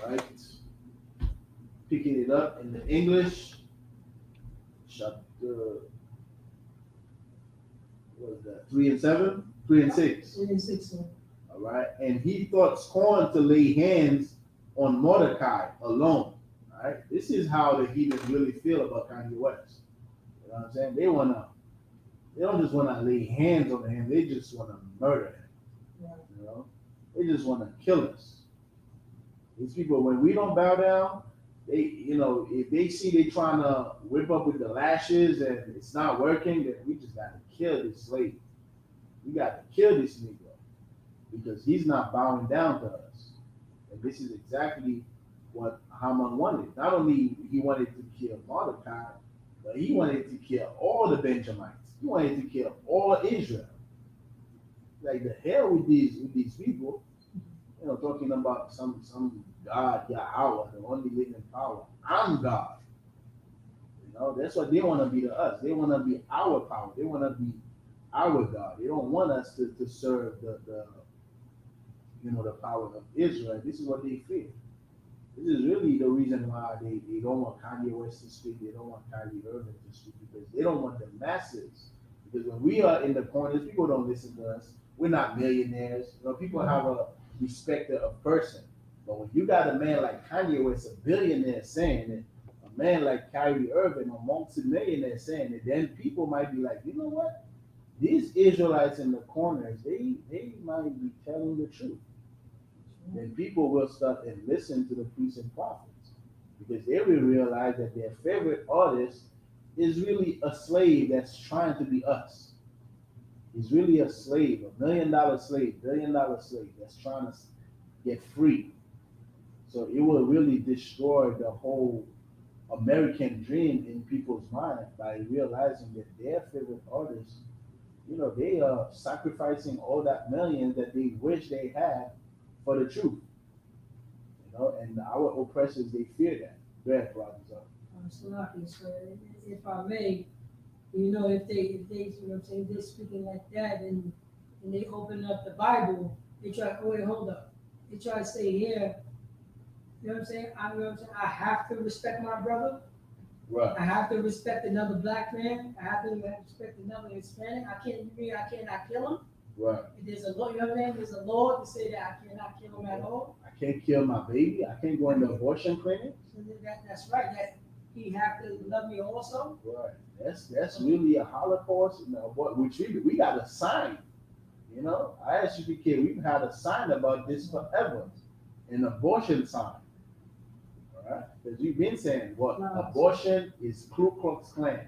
Right? Picking it up in the English, chapter, what is that? 3 and 7? 3 and 6. 3 and 6. All right. And he thought scorn to lay hands on Mordecai alone. All right. This is how the heathens really feel about Kanye West. You know what I'm saying? They don't just want to lay hands on him, they just want to murder him. Yeah. You know? They just want to kill us. These people, when we don't bow down, they, if they see they trying to whip up with the lashes and it's not working, then we just got to kill this slave. We got to kill this Negro because he's not bowing down to us. And this is exactly what Haman wanted. Not only he wanted to kill Mordecai, but he wanted to kill all the Benjamites. He wanted to kill all Israel. Like the hell with these people. Talking about some God, Yahweh, the only living power. I'm God. That's what they want to be to us. They want to be our power. They want to be our God. They don't want us to serve the power of Israel. This is what they fear. This is really the reason why they don't want Kanye West to speak. They don't want Kyrie Irving to speak because they don't want the masses. Because when we are in the corners, people don't listen to us. We're not millionaires. People have a respect of a person. But when you got a man like Kanye West, a billionaire saying it, a man like Kyrie Irving, a multi-millionaire saying it, then people might be like, you know what? These Israelites in the corners, they might be telling the truth. Then people will start and listen to the priests and prophets because they will realize that their favorite artist is really a slave that's trying to be us. He's really a slave, $1 million slave, $1 billion slave that's trying to get free. So it will really destroy the whole American dream in people's mind by realizing that their favorite artists, they are sacrificing all that millions that they wish they had for the truth. And our oppressors, they fear that. Go ahead, brother. So if I may, if they they're speaking like that and they open up the Bible, they try, wait, hold up. They try to say here, I have to respect my brother. Right. I have to respect another black man. I have to respect another Hispanic. I cannot kill him. Right. There's a law, there's a law to say that I cannot kill him at all. I can't kill my baby. I can't go into abortion clinic. So that's right. That he have to love me also. Right. That's really a Holocaust. Which we got a sign. I.S.U.P.K. We've had a sign about this forever. An abortion sign. All right. Because we've been saying abortion is Ku Klux Klan.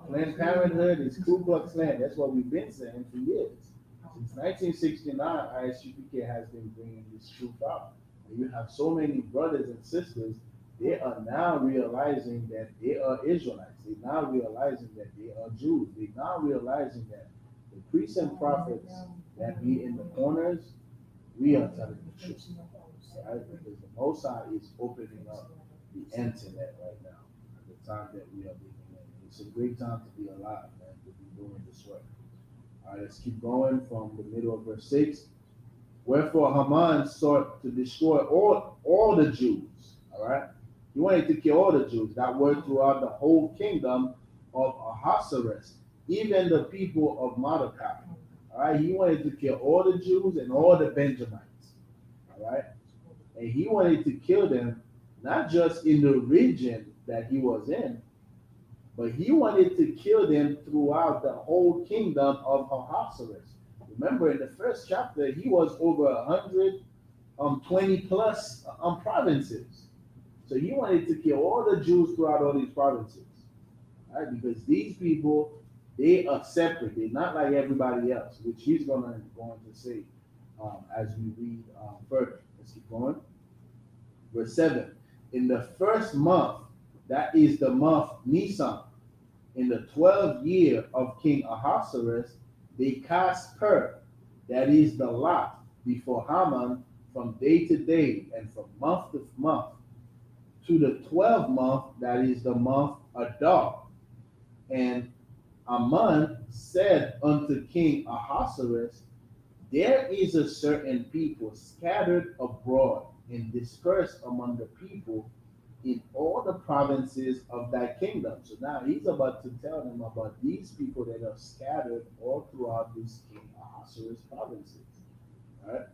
Planned Parenthood is Ku Klux Klan. That's what we've been saying for years. Since 1969, I.S.U.P.K. has been bringing this truth out. And you have so many brothers and sisters, they are now realizing that they are Israelites. They're now realizing that they are Jews. They're now realizing that the priests and prophets that be in the corners, we are telling the truth. Right? Because the Most High is opening up the internet right now at the time that we are living in. It's a great time to be alive, man, to be doing this work. All right, let's keep going from the middle of verse 6. Wherefore Haman sought to destroy all the Jews. All right, he wanted to kill all the Jews that were throughout the whole kingdom of Ahasuerus, even the people of Mordecai. All right, he wanted to kill all the Jews and all the Benjamites. All right, and he wanted to kill them not just in the region that he was in, but he wanted to kill them throughout the whole kingdom of Ahasuerus. Remember, in the first chapter, he was over 120 plus provinces. So he wanted to kill all the Jews throughout all these provinces, right? Because these people, they are separate. They're not like everybody else, which he's going to say as we read further. Let's keep going. Verse 7. In the first month, that is the month Nisan, in the 12th year of King Ahasuerus, they cast pur, that is the lot, before Haman from day to day and from month to month, to the 12th month, that is the month Adar. And Haman said unto King Ahasuerus, there is a certain people scattered abroad and dispersed among the people in all the provinces of thy kingdom. So now he's about to tell them about these people that are scattered all throughout this King Ahasuerus provinces. Right?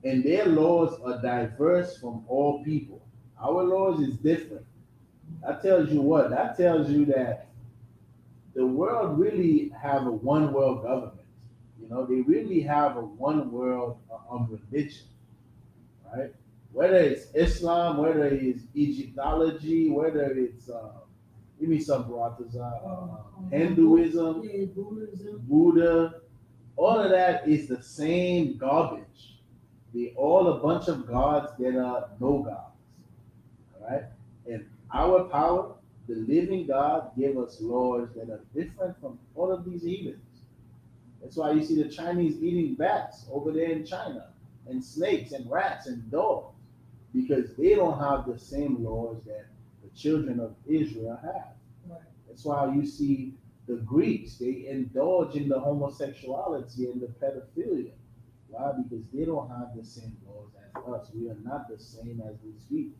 And their laws are diverse from all people. Our laws is different. That tells you what? That tells you that the world really have a one world government. You know, they really have a one world religion, right? Whether it's Islam, whether it's Egyptology, whether it's give me some Hinduism, Buddha, all of that is the same garbage. They all a bunch of gods that are no gods. All right? And our power, the living God, gave us laws that are different from all of these heathens. That's why you see the Chinese eating bats over there in China, and snakes and rats and dogs, because they don't have the same laws that the children of Israel have. Right. That's why you see the Greeks, they indulge in the homosexuality and the pedophilia. Why? Because they don't have the same laws as us. We are not the same as these people.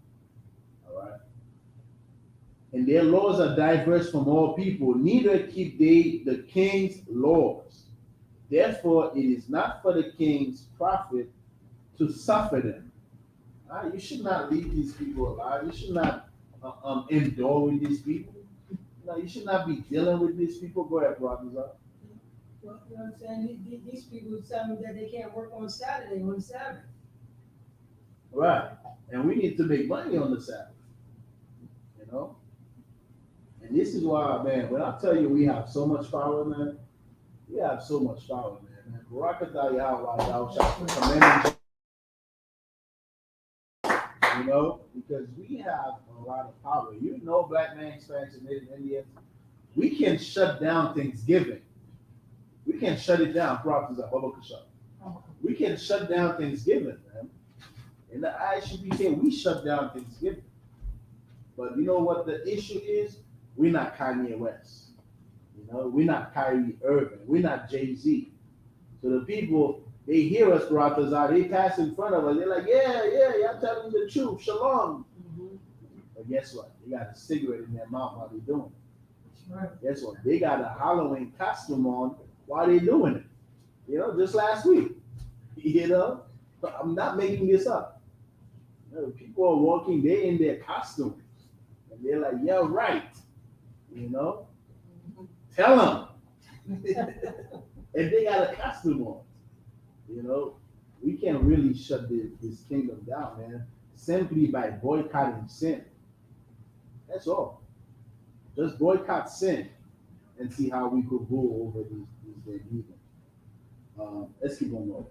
All right? And their laws are diverse from all people, neither keep they the king's laws. Therefore, it is not for the king's profit to suffer them. You should not leave these people alive. You should not endure with these people. You should not be dealing with these people. Go ahead, brothers. Well, you know what I'm saying? These people tell me that they can't work on Saturday, on Sabbath. Right. And we need to make money on the Sabbath. You know? And this is why, man, when I tell you we have so much power, man, we have so much power, man. Barakatah Yahweh, Yahweh, you know, because we have a lot of power. You know, Black Man Expansion, Native Indians, we can shut down Thanksgiving. We can shut it down. We can shut down Thanksgiving, man. In the I.S.U.P.K, we shut down Thanksgiving. But you know what the issue is? We're not Kanye West. You know, we're not Kyrie Irving. We're not Jay-Z. So the people, they hear us, Baratazar, they pass in front of us. They're like, yeah, y'all telling the truth. Shalom. Mm-hmm. But guess what? They got a cigarette in their mouth while they're doing it. Right. Guess what? They got a Halloween costume on while they're doing it. You know, just last week. You know, I'm not making this up. You know, people are walking, they're in their costumes. And they're like, yeah, right. You know? Tell them. And they got a costume on. You know? We can't really shut this kingdom down, man. Simply by boycotting sin. That's all. Just boycott sin and see how we could rule over these heathen. Let's keep on going.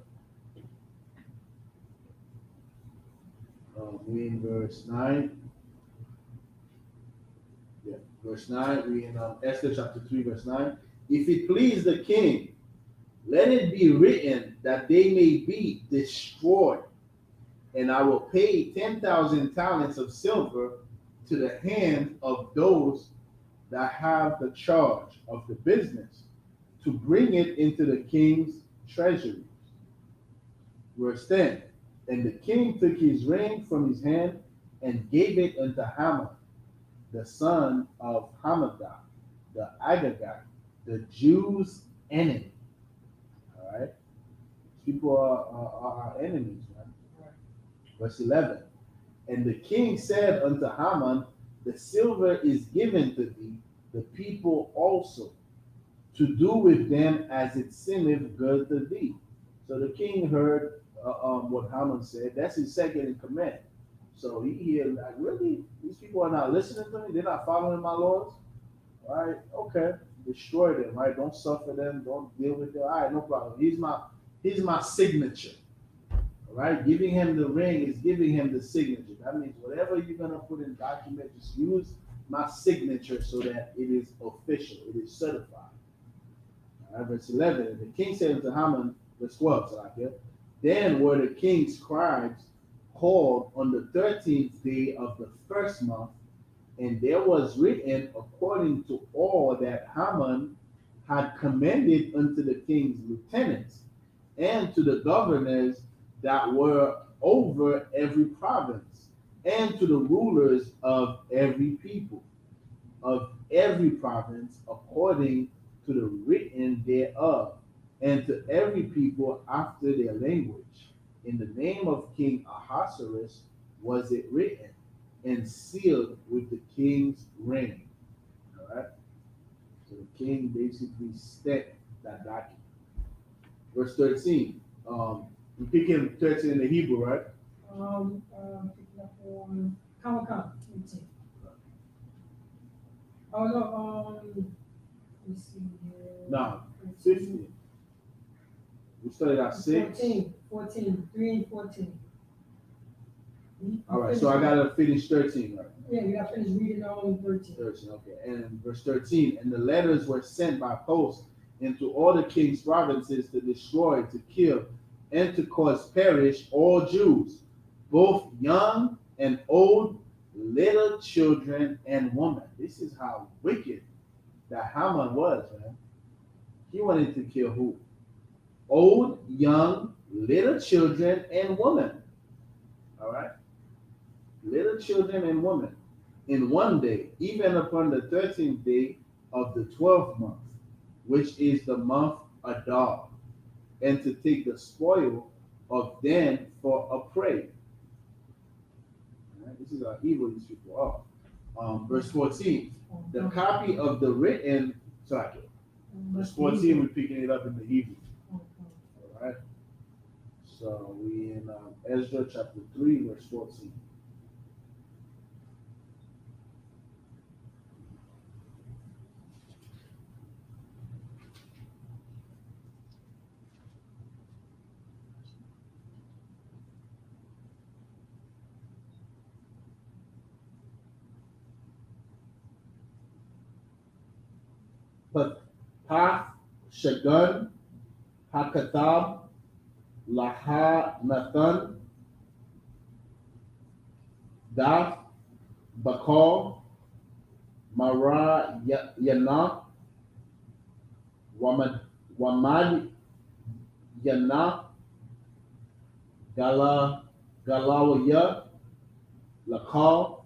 We in verse 9. Yeah, verse 9. We in Esther chapter 3, verse 9. If it please the king, let it be written that they may be destroyed, and I will pay 10,000 talents of silver to the hand of those that have the charge of the business, to bring it into the king's treasury. Verse 10. And the king took his ring from his hand and gave it unto Haman, the son of Hammedatha, the Agagite, the Jews' enemy. All right? People are our enemies, man. Right? Verse 11. And the king said unto Haman, the silver is given to thee, the people also. to do with them as it seemeth good to thee. So the king heard what Haman said. That's his second in command. So he like, really? These people are not listening to me? They're not following my laws? All right, okay. Destroy them, right? Don't suffer them, don't deal with them. All right, no problem. He's my signature. All right, giving him the ring is giving him the signature. That means whatever you're gonna put in document, just use my signature so that it is official, it is certified. All right, verse 11. And the king said unto Haman, verse 12, so like it. Then were the king's scribes called on the 13th day of the first month, and there was written according to all that Haman had commanded unto the king's lieutenants and to the governors that were over every province, and to the rulers of every people, of every province, according to the written thereof, and to every people after their language. In the name of King Ahasuerus was it written, and sealed with the king's ring. All right? So the king basically stamped that document. Verse 13. We pick him 13 in the Hebrew, right? Picking up on Come. 18. Oh no, let me see here. No, 15. We started at 6. 14, 3 and 14. All right, so I gotta finish 13, right? Yeah, you gotta finish reading on 13. 13, okay. And verse 13, and the letters were sent by post into all the king's provinces to destroy, to kill, and to cause perish all Jews, both young and old, little children and women. This is how wicked that Haman was, man. He wanted to kill who? Old, young, little children and women. All right? Little children and women in one day, even upon the 13th day of the 12th month, which is the month Adar, and to take the spoil of them for a prey. Right? This is how evil these people are. Verse 14, the copy of the written, sorry, verse 14, we're picking it up in the Hebrew. All right. So we in Ezra chapter 3, verse 14. But Path Shagun Hakathab Laha Nathan Daf Bakal Mara Yana Wamad Yana Galawaya Lakal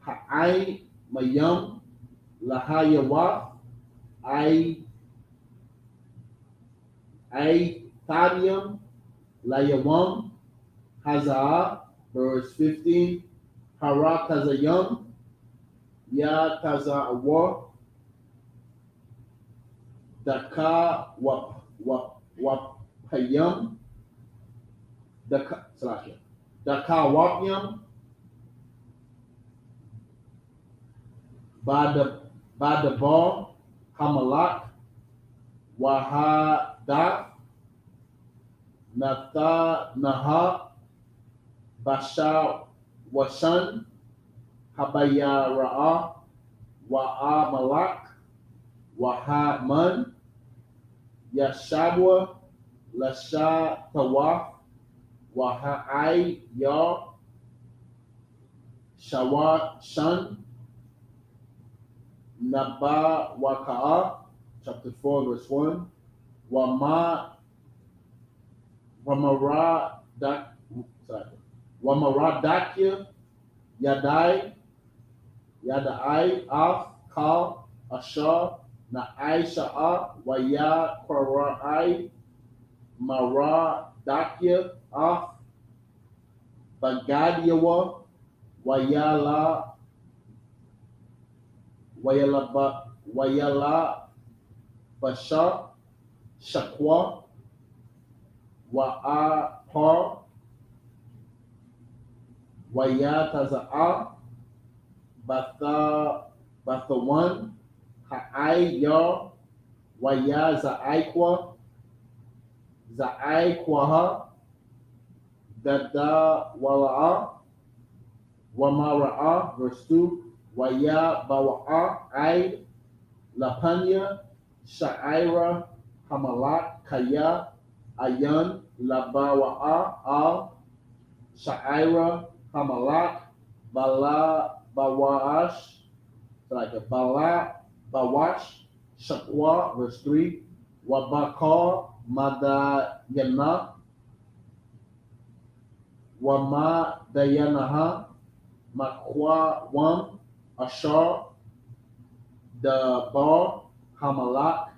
Ha'ai Mayam Lahayawa I Thadium Layawam Hazaa, verse 15, Hara Kazayam Ya Kazawa Daka Wapayam Daka Wapyam Badabar Hamalak Wahada Natha Naha Bashar Washan Habayara'a Wa'a Malak Wahaman Yashabwa Lasha Tawaf Waha'ai Ya Shawa Shan Naba Waka'a, chapter 4, verse 1. Wamaradakya Yadai Af Kal Ashar Na'ai Sha'a Waya Qara'ai Maradakya Af Bagadiyawa Wayala Bashar, Shakwa, Wa'apar, Wayataza'a, Bathawan, Ha'ayar, Waya Za'aikwa, Za'aikwaha, Dada Wala'a, Wamara'a, verse 2, Waya Bawa'a, Aid, Lapanya, Sha'ira, Hamalat, Kaya, Ayan, Labawa'a, Al, Sha'ira, Hamalat, Bala, Bawash, like a Bala, Bawash, Shakwa, verse 3, Wabakar, Madayana, Wama Dayanaha, Makwa Wam, Ashar, Dabar, Hamalak,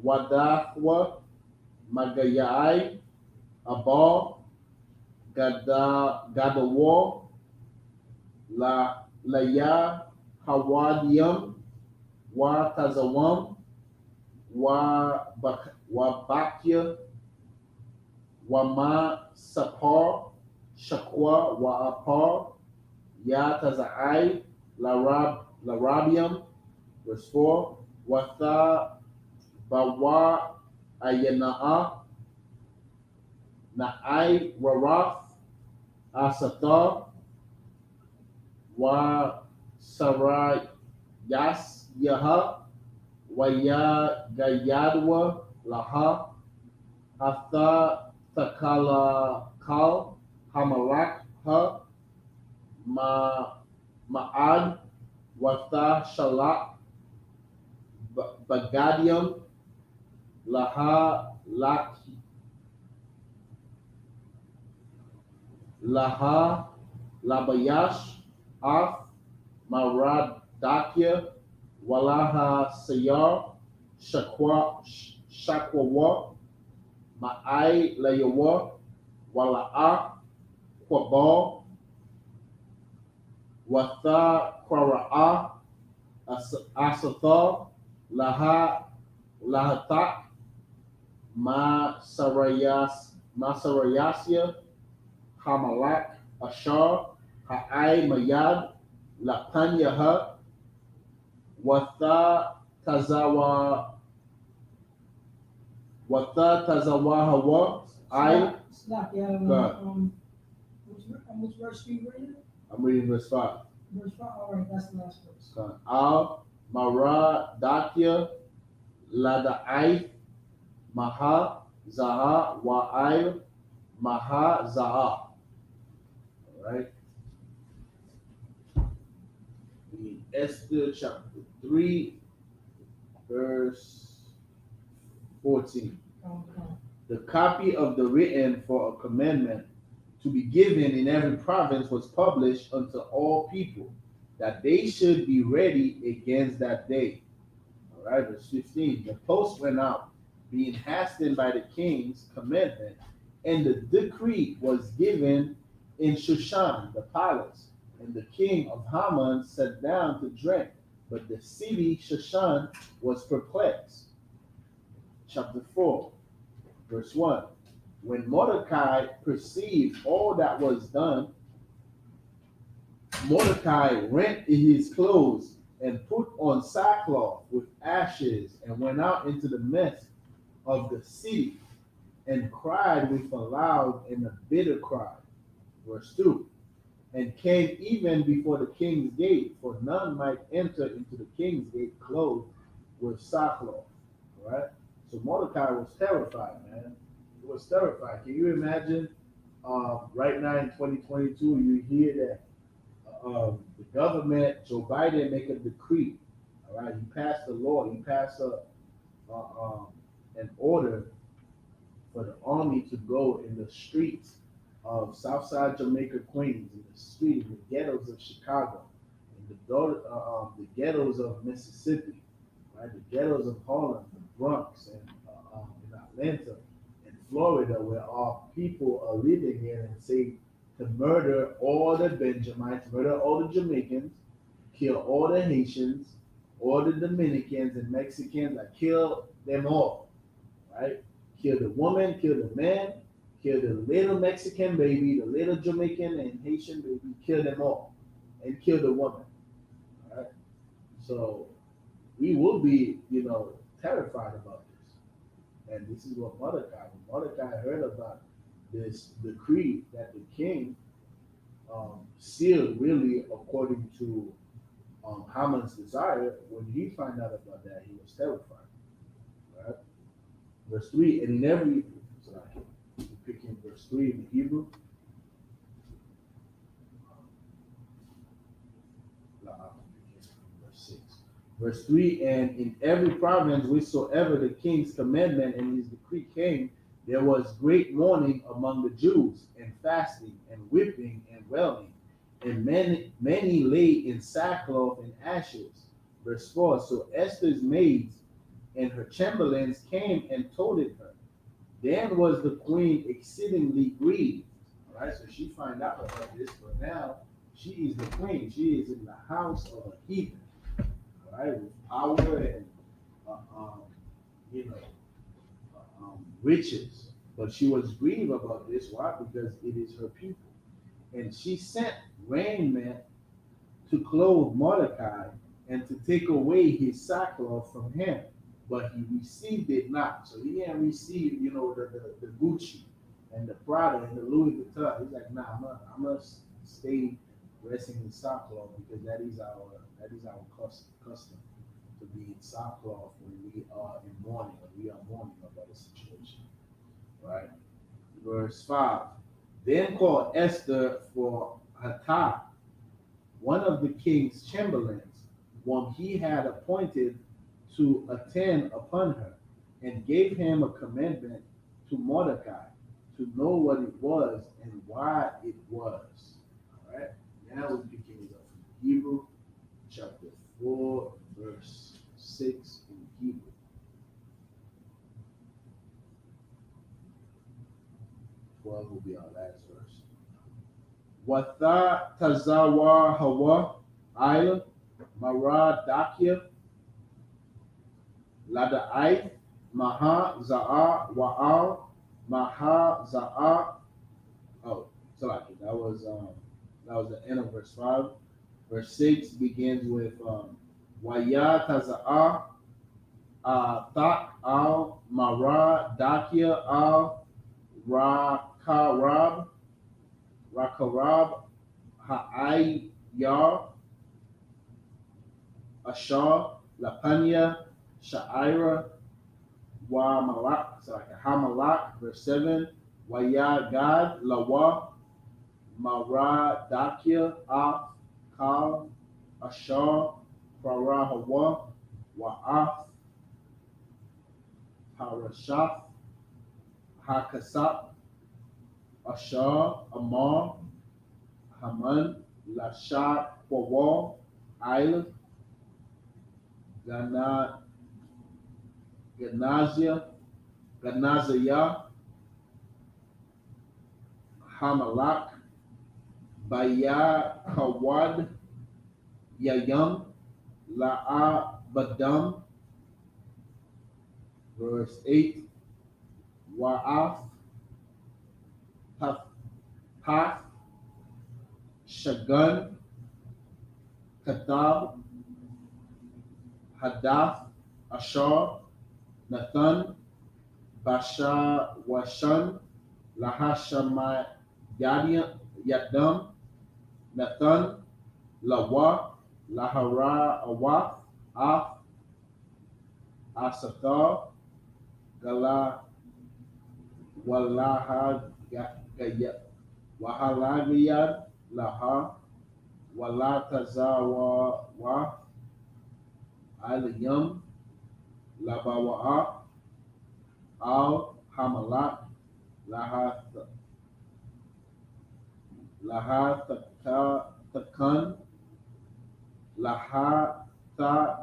Wadahwa, Magayai, Abal, Gadawar, Laya, Hawadium, Wa Tazawam, Wabakya, Wama Sapar, Shakwa, Wa'apar, Ya Taza'ai, Larabium, verse 4, Watha Bawa Ayana'a, Na'ai Warath, Asatha, Wa Sarai Yas Yaha, Waya Gayadwa Laha, Hatha Takala Kal, Hamalak Ha, Ma'ad, Watha Shalak, Bagadium, Laha Labayash, Af, Maradakya, Walaha Sayar, Shakwawa, Ma'ai Layawa, Wala'a, Kwabal, Watha Kwara'a, Asatha, Lahatak, Masarayasya, Hamalak, Ashar, Ha'ai Mayad, Lapanyaha, Watha Tazawahawa, I. Stop, yeah, which verse are you reading? I'm reading verse 5. Verse 5, all right, that's the last verse. Al, Mara, Dakya, Lada'ai, Maha, Zaha, Wa'ai, Maha, Zaha. All right. Esther chapter 3, verse 14. Okay. The copy of the written for a commandment to be given in every province was published unto all people, that they should be ready against that day. All right, verse 15. The post went out, being hastened by the king's commandment, and the decree was given in Shushan, the palace. And the king of Haman sat down to drink, but the city Shushan was perplexed. Chapter 4, verse 1. When Mordecai perceived all that was done, Mordecai rent his clothes and put on sackcloth with ashes and went out into the midst of the city and cried with a loud and a bitter cry. Verse 2. And came even before the king's gate, for none might enter into the king's gate clothed with sackcloth. All right? So Mordecai was terrified, man. He was terrified. Can you imagine right now in 2022, you hear that the government, Joe Biden, make a decree. All right? He passed a law. He passed an order for the army to go in the streets of Southside Jamaica, Queens, in the street, in the ghettos of Chicago, in the ghettos of Mississippi, right? The ghettos of Harlem, the Bronx, and in Atlanta, and Florida, where our people are living in, and say to murder all the Benjamites, murder all the Jamaicans, kill all the Haitians, all the Dominicans and Mexicans. I killed them all, right? Kill the woman, kill the man, kill the little Mexican baby, the little Jamaican and Haitian baby, kill them all, and kill the woman, right? So we will be, terrified about this. And this is what when Mordecai heard about this decree that the king sealed, really according to Haman's desire. When he found out about that, he was terrified. Right? Verse 3, and in every, sorry, picking verse 3 in the Hebrew. Verse 6. Verse 3, and in every province wheresoever the king's commandment and his decree came, there was great mourning among the Jews, and fasting, and weeping, and wailing, and many lay in sackcloth and ashes. Verse 4, so Esther's maids and her chamberlains came and told it her. Then was the queen exceedingly grieved. All right, so she find out about this, but now she is the queen. She is in the house of a heathen, right, with power and you know riches. But she was grieved about this. Why? Because it is her people. And she sent raiment to clothe Mordecai and to take away his sackcloth from him. But he received it not. So he didn't receive, the Gucci and the Prada and the Louis Vuitton. He's like, nah, I must stay dressing in sackcloth because that is our custom to be in sackcloth when we are in mourning, when we are mourning about a situation. Right? Verse 5. Then called Esther for Hathach, one of the king's chamberlains, whom he had appointed to attend upon her, and gave him a commandment to Mordecai to know what it was and why it was. All right. Now we're picking it up from Hebrew, chapter 4, verse 6 in Hebrew. 12 will be our last verse. Watha tazawa hawa il mara dakia ladai maha za'a wa'al maha za'a. Oh, so like that was the end of verse 5. Verse 6 begins with waya taza'a tak al mara dakia al Rakarab Ha'ayar Ashar Lapanya Sha'ira Wa Malak, Hamalak, verse 7, Waya Gad Lawa Mara Dakia Af Kal Ashar Farahawa Wa'af Harashaf Hakasap Ashar Amar Haman Lashat Pawal Island Ganazia Hamalak Baya Kawad Yayam La'a Badam. Verse 8, Wa'af Path Shagun Katab Hadath Ashar Nathan Basha Washan Lahashama Yadam Nathan Lawa Lahara Awaf Af Asathar Gala Wahalagiyad Laha Walatazawa Wa Alayam Labawa Al Hamalak Takan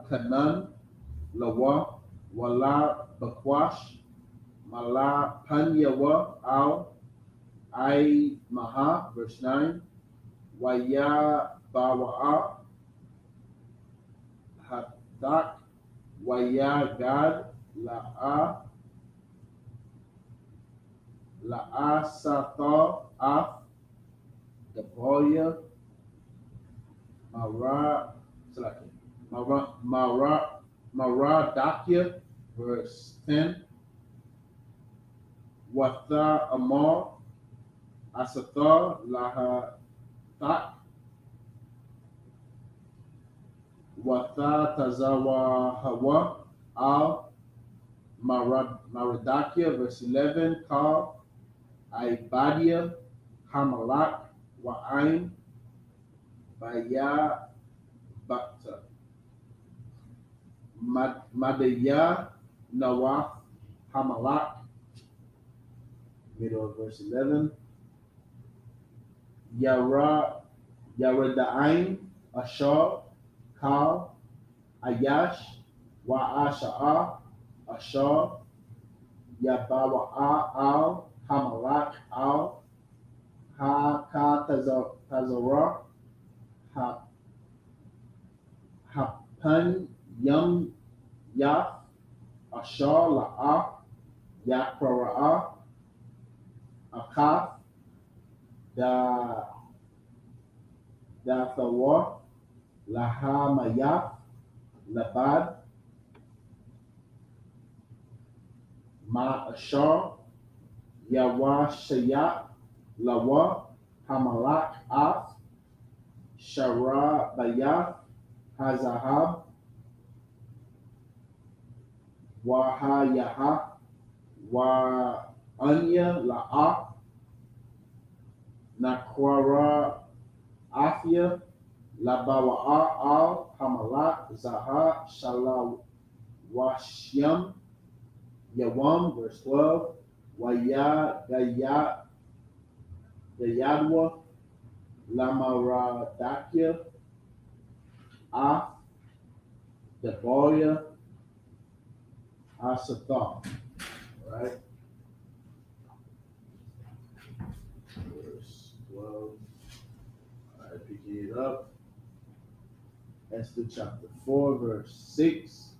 Kanan Lawa Wala Bakwash Mala Panyawa Al I Maha, verse 9, Waya Bawa'a Tak Waya Gad La Sata Af Gaboya Mara Salaki Maradakia, verse 10. Watha Amar Asatha Laha Tak Watha Tazawa Hawa Al Maradakia, verse 11. Kal Ibadia Hamalak Wa'ain Baya Bakta Madaya Nawaf Hamalak, middle of verse 11. Yarada'ain Ashar Kal Ayash Wa'asha'a Ashar Yabawa'a Al Hamalak Al Haka Tazara Hapan Yam Yaf Ashar La'a Yakra'a Akaf Da Thawa Lahamayaf Labad Ma Ashar Yawashayat Lawa Hamalak Af Shara Bayaf Hazahab Wahayaha Wa Anya La'a Nakwara Afia Labawa'a Al Hamalak Zaha Shala Washyam Yawam, verse 12. Waya Gayadwa Lamaradakia Af Deboya Asatha. Right? Verse 12. All right, picking it up. Esther chapter 4, verse 6.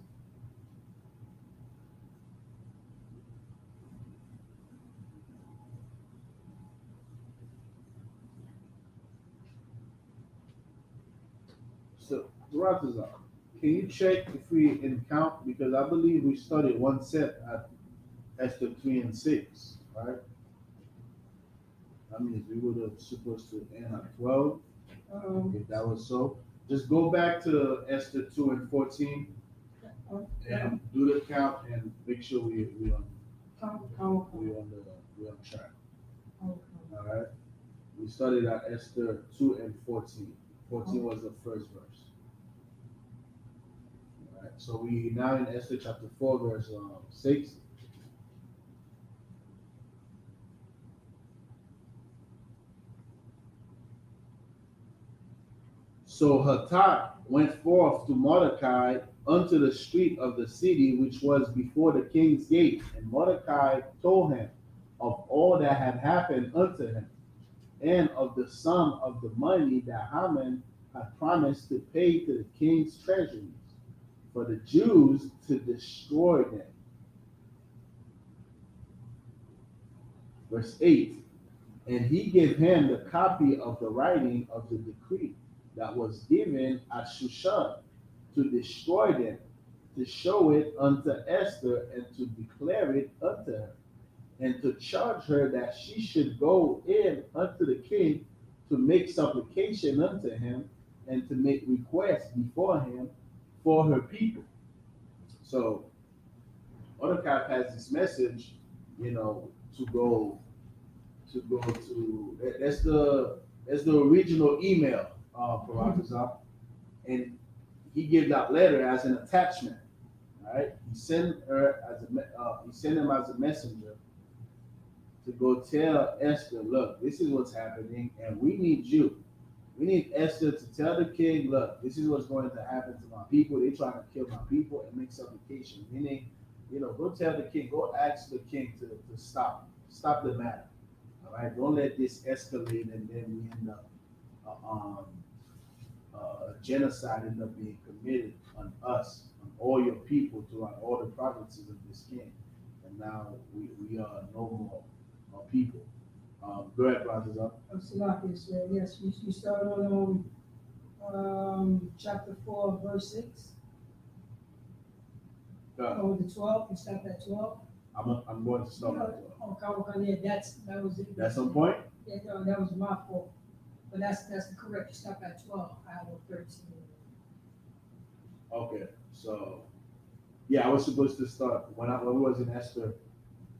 So, Ratazar, can you check if we count? Because I believe we studied one set at Esther 3 and 6, right? That means we would have supposed to end at 12, if that was so. Just go back to Esther 2 and 14 and do the count and make sure we on track. All right. We studied at Esther 2 and 14. 14 was the first verse. All right. So we now in Esther chapter 4, verse 6. So Hatak went forth to Mordecai unto the street of the city which was before the king's gate, and Mordecai told him of all that had happened unto him, and of the sum of the money that Haman had promised to pay to the king's treasuries for the Jews to destroy them. Verse 8. And he gave him the copy of the writing of the decree that was given at Shushan to destroy them, to show it unto Esther, and to declare it unto her, and to charge her that she should go in unto the king to make supplication unto him, and to make request before him for her people. So Mordecai has this message, to go to that's the original email for and he gave that letter as an attachment. Right? He sent him as a messenger to go tell Esther, look, this is what's happening, and we need you. We need Esther to tell the king, look, this is what's going to happen to my people. They're trying to kill my people, and make supplication. Meaning, go tell the king, go ask the king to stop the matter. All right, don't let this escalate, and then we end up genocide end up being committed on us, on all your people throughout all the provinces of this king. And now we are no more people. Go ahead, brothers. Yes, you start on chapter 4, verse 6. Oh, the 12. You stop at 12. I'm going to start at 12. Okay, that was it. That's on point? Yeah, no, that was my fault. But that's the correct. You stop at 12. I have 13. Okay, so yeah, I was supposed to start when we was in Esther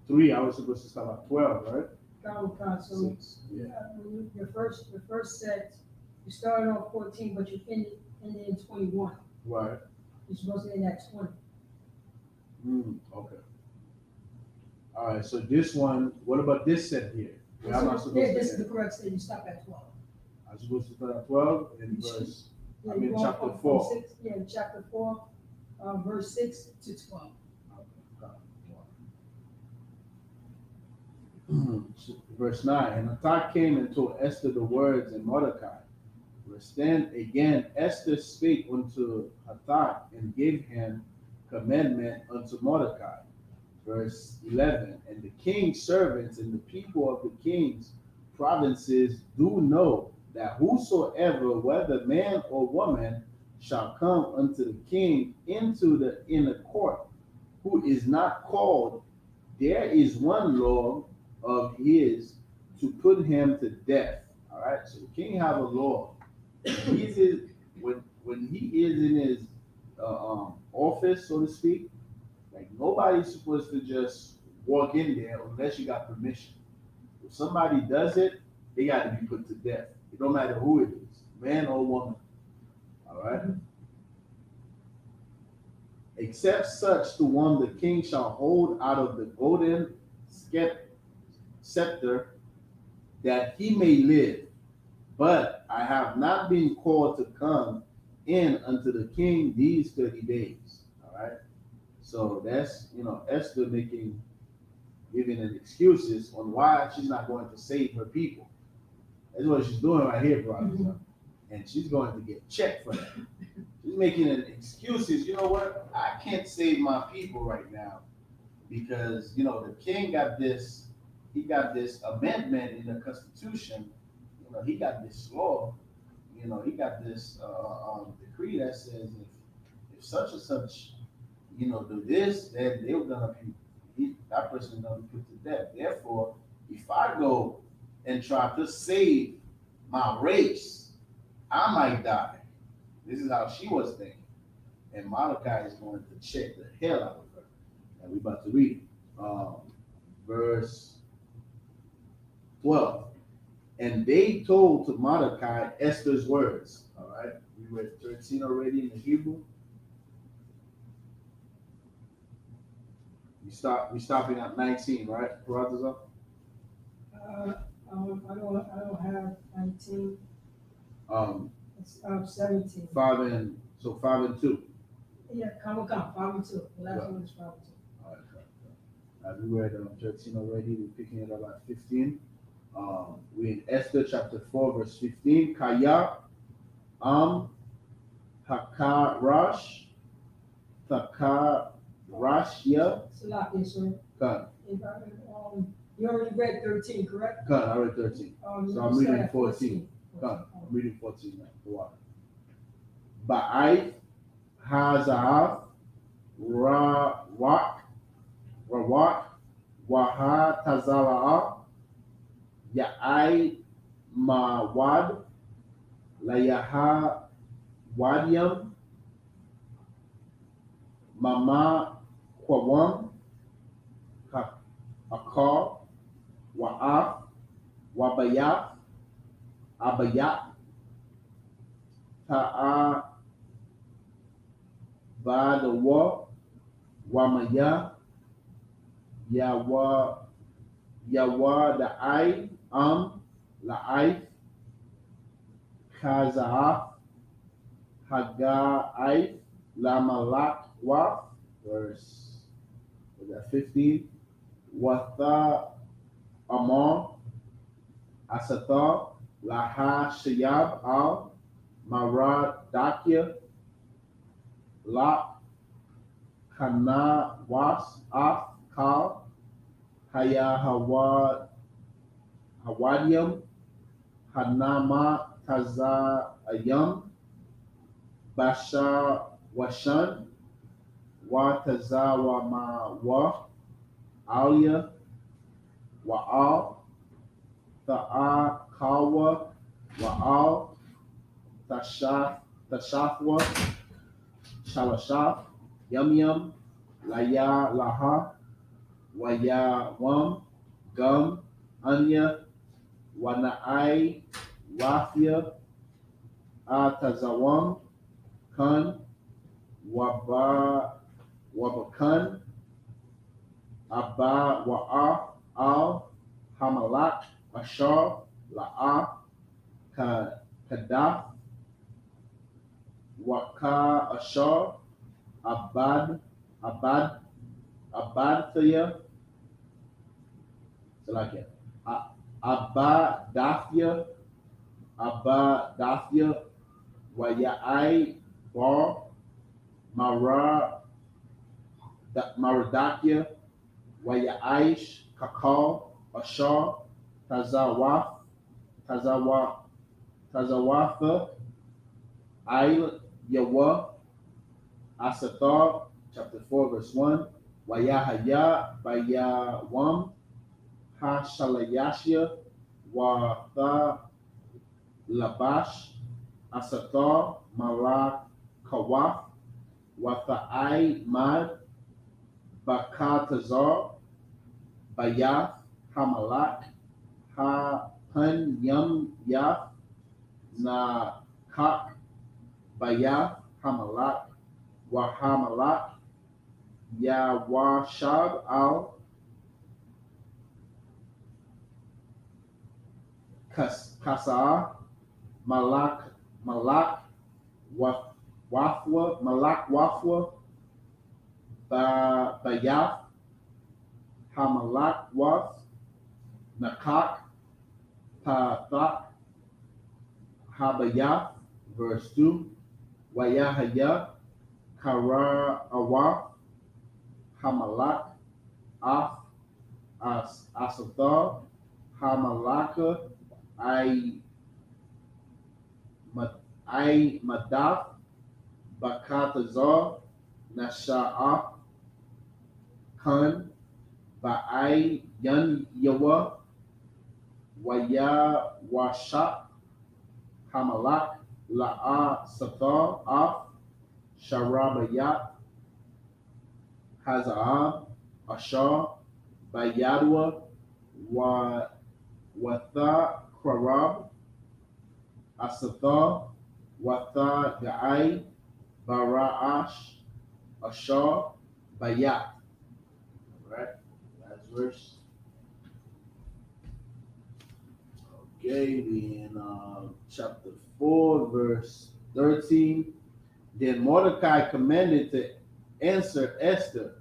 3. I was supposed to start at 12, right? So 6, yeah. Your first set, you started on 14, but you ended in 21. Right. You're supposed to end at 20. Okay. All right. So this one, what about this set here? Where am I supposed to this is the correct set. You stop at 12. I'm supposed to start at 12 in verse. I'm in chapter 4. Chapter 4, verse 6 to 12. Verse 9, and Hathach came and told Esther the words and Mordecai. Verse 10, again Esther spake unto Hathach and gave him commandment unto Mordecai. Verse 11, and the king's servants and the people of the king's provinces do know that whosoever, whether man or woman, shall come unto the king into the inner court, who is not called, there is one law of his to put him to death. All right, so the king have a law. When he is in his office, so to speak, like nobody's supposed to just walk in there unless you got permission. If somebody does it, they got to be put to death. It don't matter who it is, man or woman. All right. Except such to one the king shall hold out of the golden scepter, that he may live. But I have not been called to come in unto the king these 30 days. All right. So that's, Esther giving an excuses on why she's not going to save her people. That's what she's doing right here, brothers. And she's going to get checked for that. She's making an excuses. You know what? I can't save my people right now because, the king got this, he got this amendment in the Constitution. He got this law. He got this decree that says if such and such, do this, then they're gonna that person gonna be put to death. Therefore, if I go and try to save my race, I might die. This is how she was thinking. And Mordecai is going to check the hell out of her. And we're about to read it. Verse 12. And they told to Mordecai Esther's words. All right. We read 13 already in the Hebrew. We stopping at 19, right? Brothers up? I don't have 19. It's 17. 5 and 2. Yeah, come on, 5 and 2. The last one is 5 and 2. All right. We read 13 already. We're picking it up at 15. We're in Esther chapter 4, verse 15. Kaya Hakarash Takarashya. God. You already read 13, correct? God, I read 13. So I'm reading 14. God, I'm reading 14 now. Wow. Ba'ai Hazahav Rawak Waha Tazala'a Ya'ai Mawad Layaha Wadiam Mama Kwawam Akar Wa'af Wabayaf Abayat Ta'a Badawa Wamaya Yawa Da'ai La'if Kaza'af Haga'if Lamalak Waf, verse 15. Watha Amar Asatha Laha Shayab Al Marad Dakia La Kana Was Af Ka Haya Hawadium Hanama Taza Ayam Basha Washan Wa Taza Wa Alia Wa'al Ta'a Kawa Wa'al Tashafwa Shalashaf Yum Laya Laha Waya Wam Gum Anya Wanai Wafia Atazawam Kun Wabakan Abba Wa'a Al Hamalak Ashar La'a Kadaf Waka Ashar Abadthia Salakia Abadathia Wayai Bar Maradakia Wayaish Kakal Ashar Tazawatha Ail Yawa Asathar, chapter 4, verse 1. Wayahaya Bayawam Hashalayashya Watha Labash Asathar Malak Kawaf Watha'ai Mad Bakatazar Bayath Hamalak Ha Hun Yum Yath Na Kak Bayath Hamalak Wahamalak Yawashab al Kasar Malak Wafwa Bayath Hamalak Waf Nakak Pathak Habayath, verse 2. Wayahaya Kara Awa Hamalak Af Asathar Hamalaka I Madaf Bakatazar Nasha'ah Khan Ba'ai Yan Yawa Waya Washak Hamalak La'a Sathar Af Sharabayat Haza'ah Ashar Bayadwa Watha Kwarab Asathar Watha Ga'ai Bara'ash Ashar Bayat. Right? That's verse. Okay, we in chapter 4, verse 13. Then Mordecai commanded to answer Esther.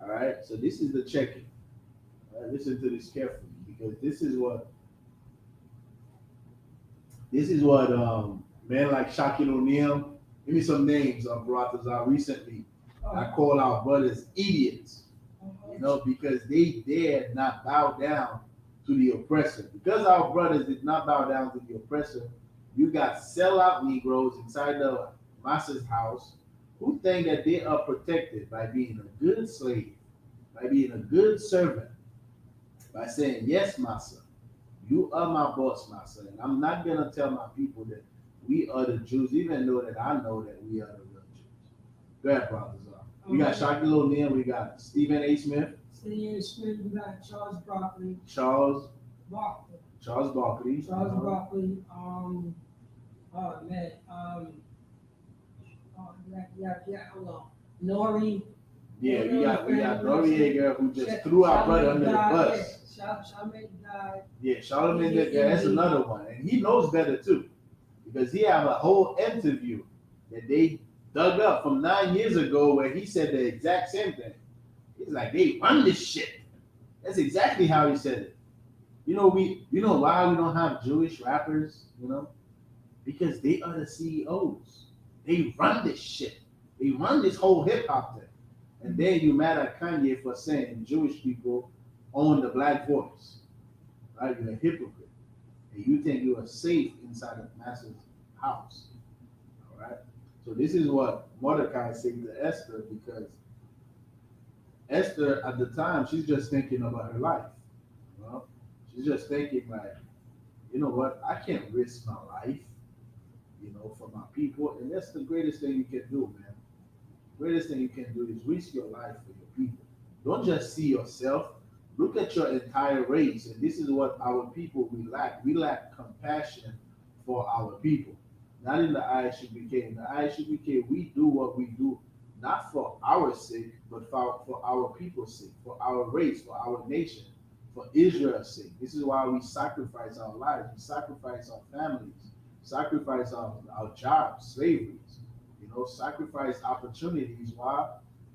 All right, so this is the checking. All right, listen to this carefully because this is what man like Shaquille O'Neal. Give me some names of Baratazar recently. I call our brothers idiots, you know, because they dared not bow down to the oppressor. Because our brothers did not bow down to the oppressor, you got sellout Negroes inside the master's house who think that they are protected by being a good slave, by being a good servant, by saying, yes, master, you are my boss, master, and I'm not going to tell my people that we are the Jews, even though that I know that we are the real Jews. Go ahead, brothers. We got Shaquille O'Neal, we got Stephen A. Smith. Stephen A. Smith, we got Charles Barkley. Charles Barkley. Oh man. Hold on. Nori. Yeah, we got Noriega who just threw our brother under the bus. Charlemagne died. Yeah, Charlemagne, that's another one. And he knows better too. Because he have a whole interview that they dug up from 9 years ago where he said the exact same thing. He's like, they run this shit. That's exactly how he said it. You know why we don't have Jewish rappers, you know? Because they are the CEOs. They run this shit. They run this whole hip hop thing. And then you mad at Kanye for saying Jewish people own the black voice. Right? You're a hypocrite. And you think you are safe inside of Master's house. All right? So this is what Mordecai said to Esther, because Esther at the time, she's just thinking about her life. You know? She's just thinking like, you know what, I can't risk my life, you know, for my people. And that's the greatest thing you can do, man. Greatest thing you can do is risk your life for your people. Don't just see yourself. Look at your entire race. And this is what our people we lack. We lack compassion for our people. Not in the I.S.U.P.K. In the I.S.U.P.K, we do what we do, not for our sake, but for our people's sake, for our race, for our nation, for Israel's sake. This is why we sacrifice our lives. We sacrifice our families, sacrifice our jobs, slaveries. You know, sacrifice opportunities. Why?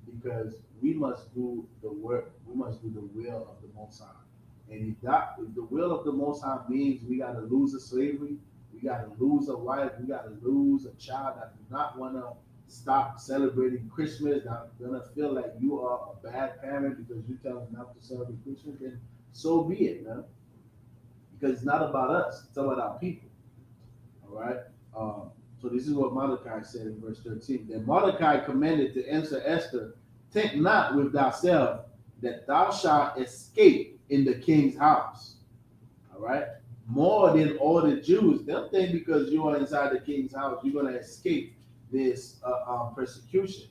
Because we must do the work. We must do the will of the Most High. And if the will of the Most High means we got to lose a slavery, we got to lose a wife, we got to lose a child that do not want to stop celebrating Christmas, that gonna feel like you are a bad parent because you tell them not to celebrate Christmas, then so be it, man. Because it's not about us; it's about our people. All right. So this is what Mordecai said in verse 13. Then Mordecai commanded to answer Esther, think not with thyself that thou shalt escape in the king's house. All right. More than all the Jews. Don't think because you are inside the king's house, you're going to escape this persecution.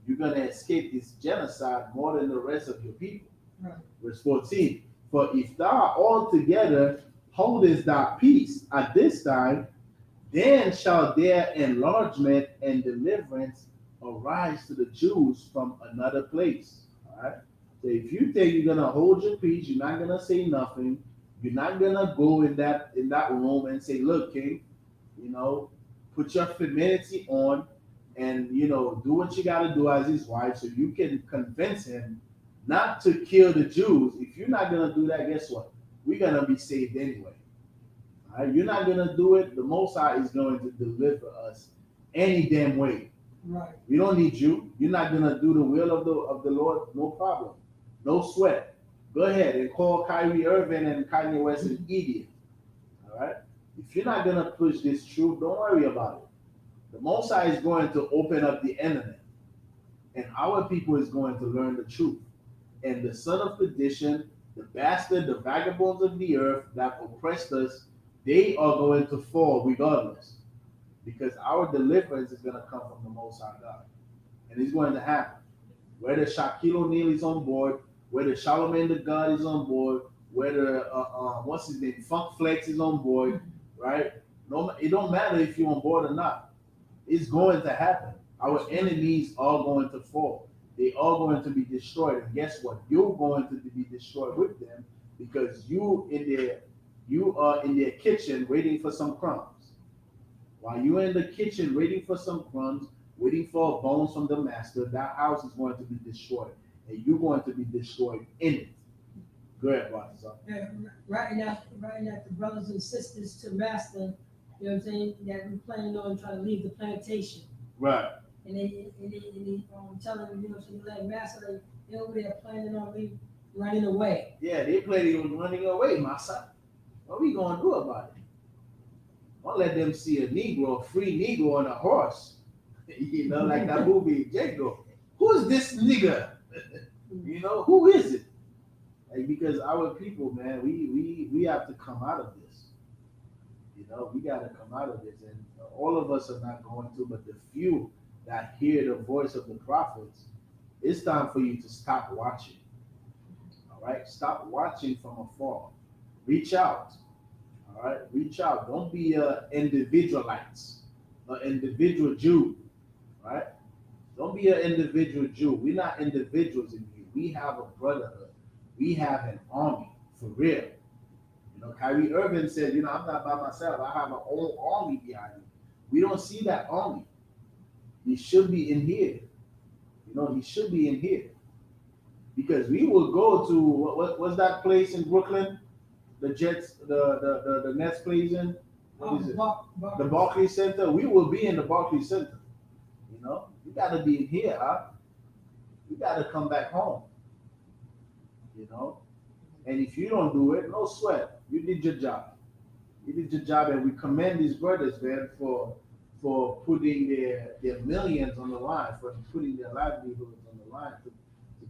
You're going to escape this genocide more than the rest of your people. Right. Verse 14. For if thou altogether holdest thy peace at this time, then shall their enlargement and deliverance arise to the Jews from another place. All right. So if you think you're gonna hold your peace, you're not gonna say nothing. You're not gonna go in that room and say, "Look, King, you know, put your femininity on, and you know, do what you gotta do as his wife, so you can convince him not to kill the Jews." If you're not gonna do that, guess what? We're gonna be saved anyway. All right? You're not gonna do it. The Most High is going to deliver us any damn way. Right. We don't need you. You're not gonna do the will of the Lord. No problem. No sweat. Go ahead and call Kyrie Irving and Kanye West an idiot. All right. If you're not gonna push this truth, don't worry about it. The Most High is going to open up the internet, and our people is going to learn the truth. And the son of perdition, the bastard, the vagabonds of the earth that oppressed us, they are going to fall regardless. Because our deliverance is going to come from the Most High God. And it's going to happen. Whether Shaquille O'Neal is on board, whether Charlemagne the God is on board, whether, what's his name, Funk Flex is on board, right? No, it don't matter if you're on board or not. It's going to happen. Our enemies are going to fall. They are going to be destroyed. And guess what? You're going to be destroyed with them because you are in their kitchen waiting for some crumbs. While you're in the kitchen waiting for some crumbs, waiting for bones from the master, that house is going to be destroyed. And you're going to be destroyed in it. Go ahead, Pastor. Yeah, right now, the brothers and sisters to master, you know what I'm saying, that we planning on trying to leave the plantation. Right. And they telling them, you know, so you let master, they over there planning on running away. Yeah, they planning on running away, my son. What are we going to do about it? Don't let them see a free Negro on a horse. You know, like that movie, Django. Who's this nigga? You know, who is it? Like, because our people, man, we have to come out of this. You know, we got to come out of this. And all of us are not going to, but the few that hear the voice of the prophets, it's time for you to stop watching. All right? Stop watching from afar. Reach out. All right? Reach out. Don't be an individualite, an individual Jew. Right? Don't be an individual Jew. We're not individuals in here. We have a brotherhood. We have an army, for real. You know, Kyrie Irving said, you know, I'm not by myself. I have an own army behind me. We don't see that army. He should be in here. You know, he should be in here. Because we will go to, what's that place in Brooklyn? The Jets, the Nets plays in? What is it? The Barclays Center. We will be in the Barclays Center. You know, You gotta be here, huh? You gotta come back home. You know? And if you don't do it, no sweat. You did your job. You did your job, and we commend these brothers, man, for putting their millions on the line, for putting their livelihoods on the line to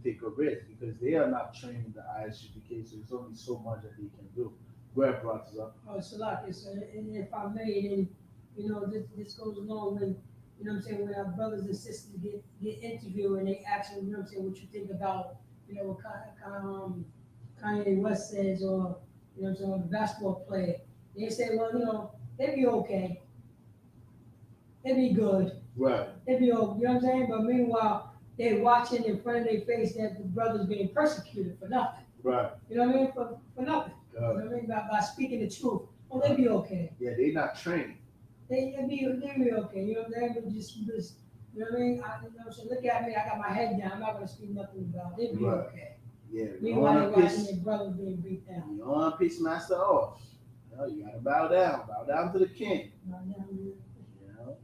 take a risk, because they are not trained in the I.S.U.P.K, so there's only so much that they can do. Go ahead, brothers up. Oh, Salak, and if I may, then, you know, this goes along with, you know what I'm saying, when our brothers and sisters get interviewed and they ask them, you know what I'm saying, what you think about, you know, what Kanye West says, or, you know what I'm saying, a basketball player. They say, well, you know, they'd be okay. They'd be good. Right. They'd be okay, you know what I'm saying? But meanwhile, they're watching in front of their face that the brother's being persecuted for nothing. Right. You know what I mean? For nothing. You know what I mean? By speaking the truth. Well, they'd be okay. Yeah, they're not trained. They'd be okay. You know what I'm saying? But just, you know what I mean? You know, so look at me. I got my head down. I'm not going to speak nothing about it. They'd be okay. Yeah. Meanwhile, they're watching their brother being beat down. You don't want to piss master off. You know, you got to bow down. Bow down to the king. Bow down, you know?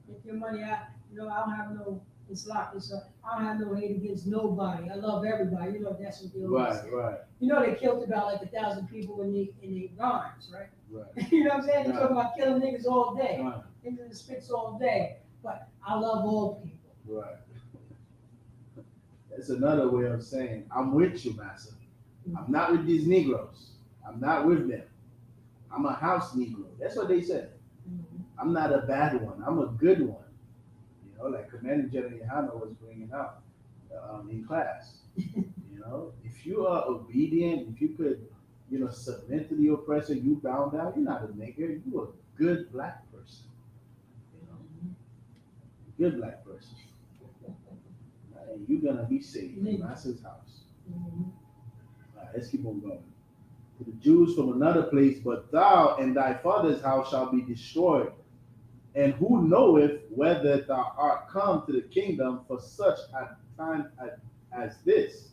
Get your money out. You know, I don't have no, it's locked. I don't have no hate against nobody. I love everybody. You know, that's what they always say. Right. You know, they killed about like 1,000 people in the rhymes, right? Right. You know what I'm saying? They're talking about killing niggas all day. Right. Niggas in the spits all day. But I love all people. Right. That's another way of saying, I'm with you, master. I'm not with these Negroes. I'm not with them. I'm a house Negro. That's what they said. I'm not a bad one. I'm a good one. You know, like Commander General Yohana was bringing out in class. You know, if you are obedient, if you could, you know, submit to the oppressor, you bow down, you're not a nigger. You're a good black person. You know, good black person. And you're going to be safe in Master's house. All right, let's keep on going. To the Jews from another place, but thou and thy father's house shall be destroyed. And who knoweth whether thou art come to the kingdom for such a time as this?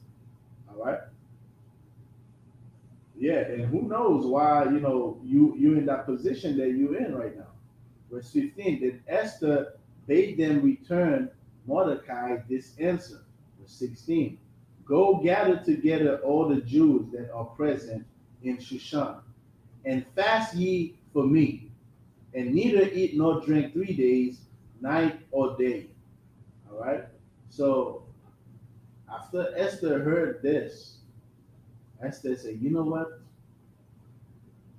All right. Yeah, and who knows why, you know, you're in that position that you're in right now. Verse 15, then Esther bade them return Mordecai this answer. Verse 16, go gather together all the Jews that are present in Shushan, and fast ye for me, and neither eat nor drink 3 days, night or day. All right. So after Esther heard this, Esther said, you know what?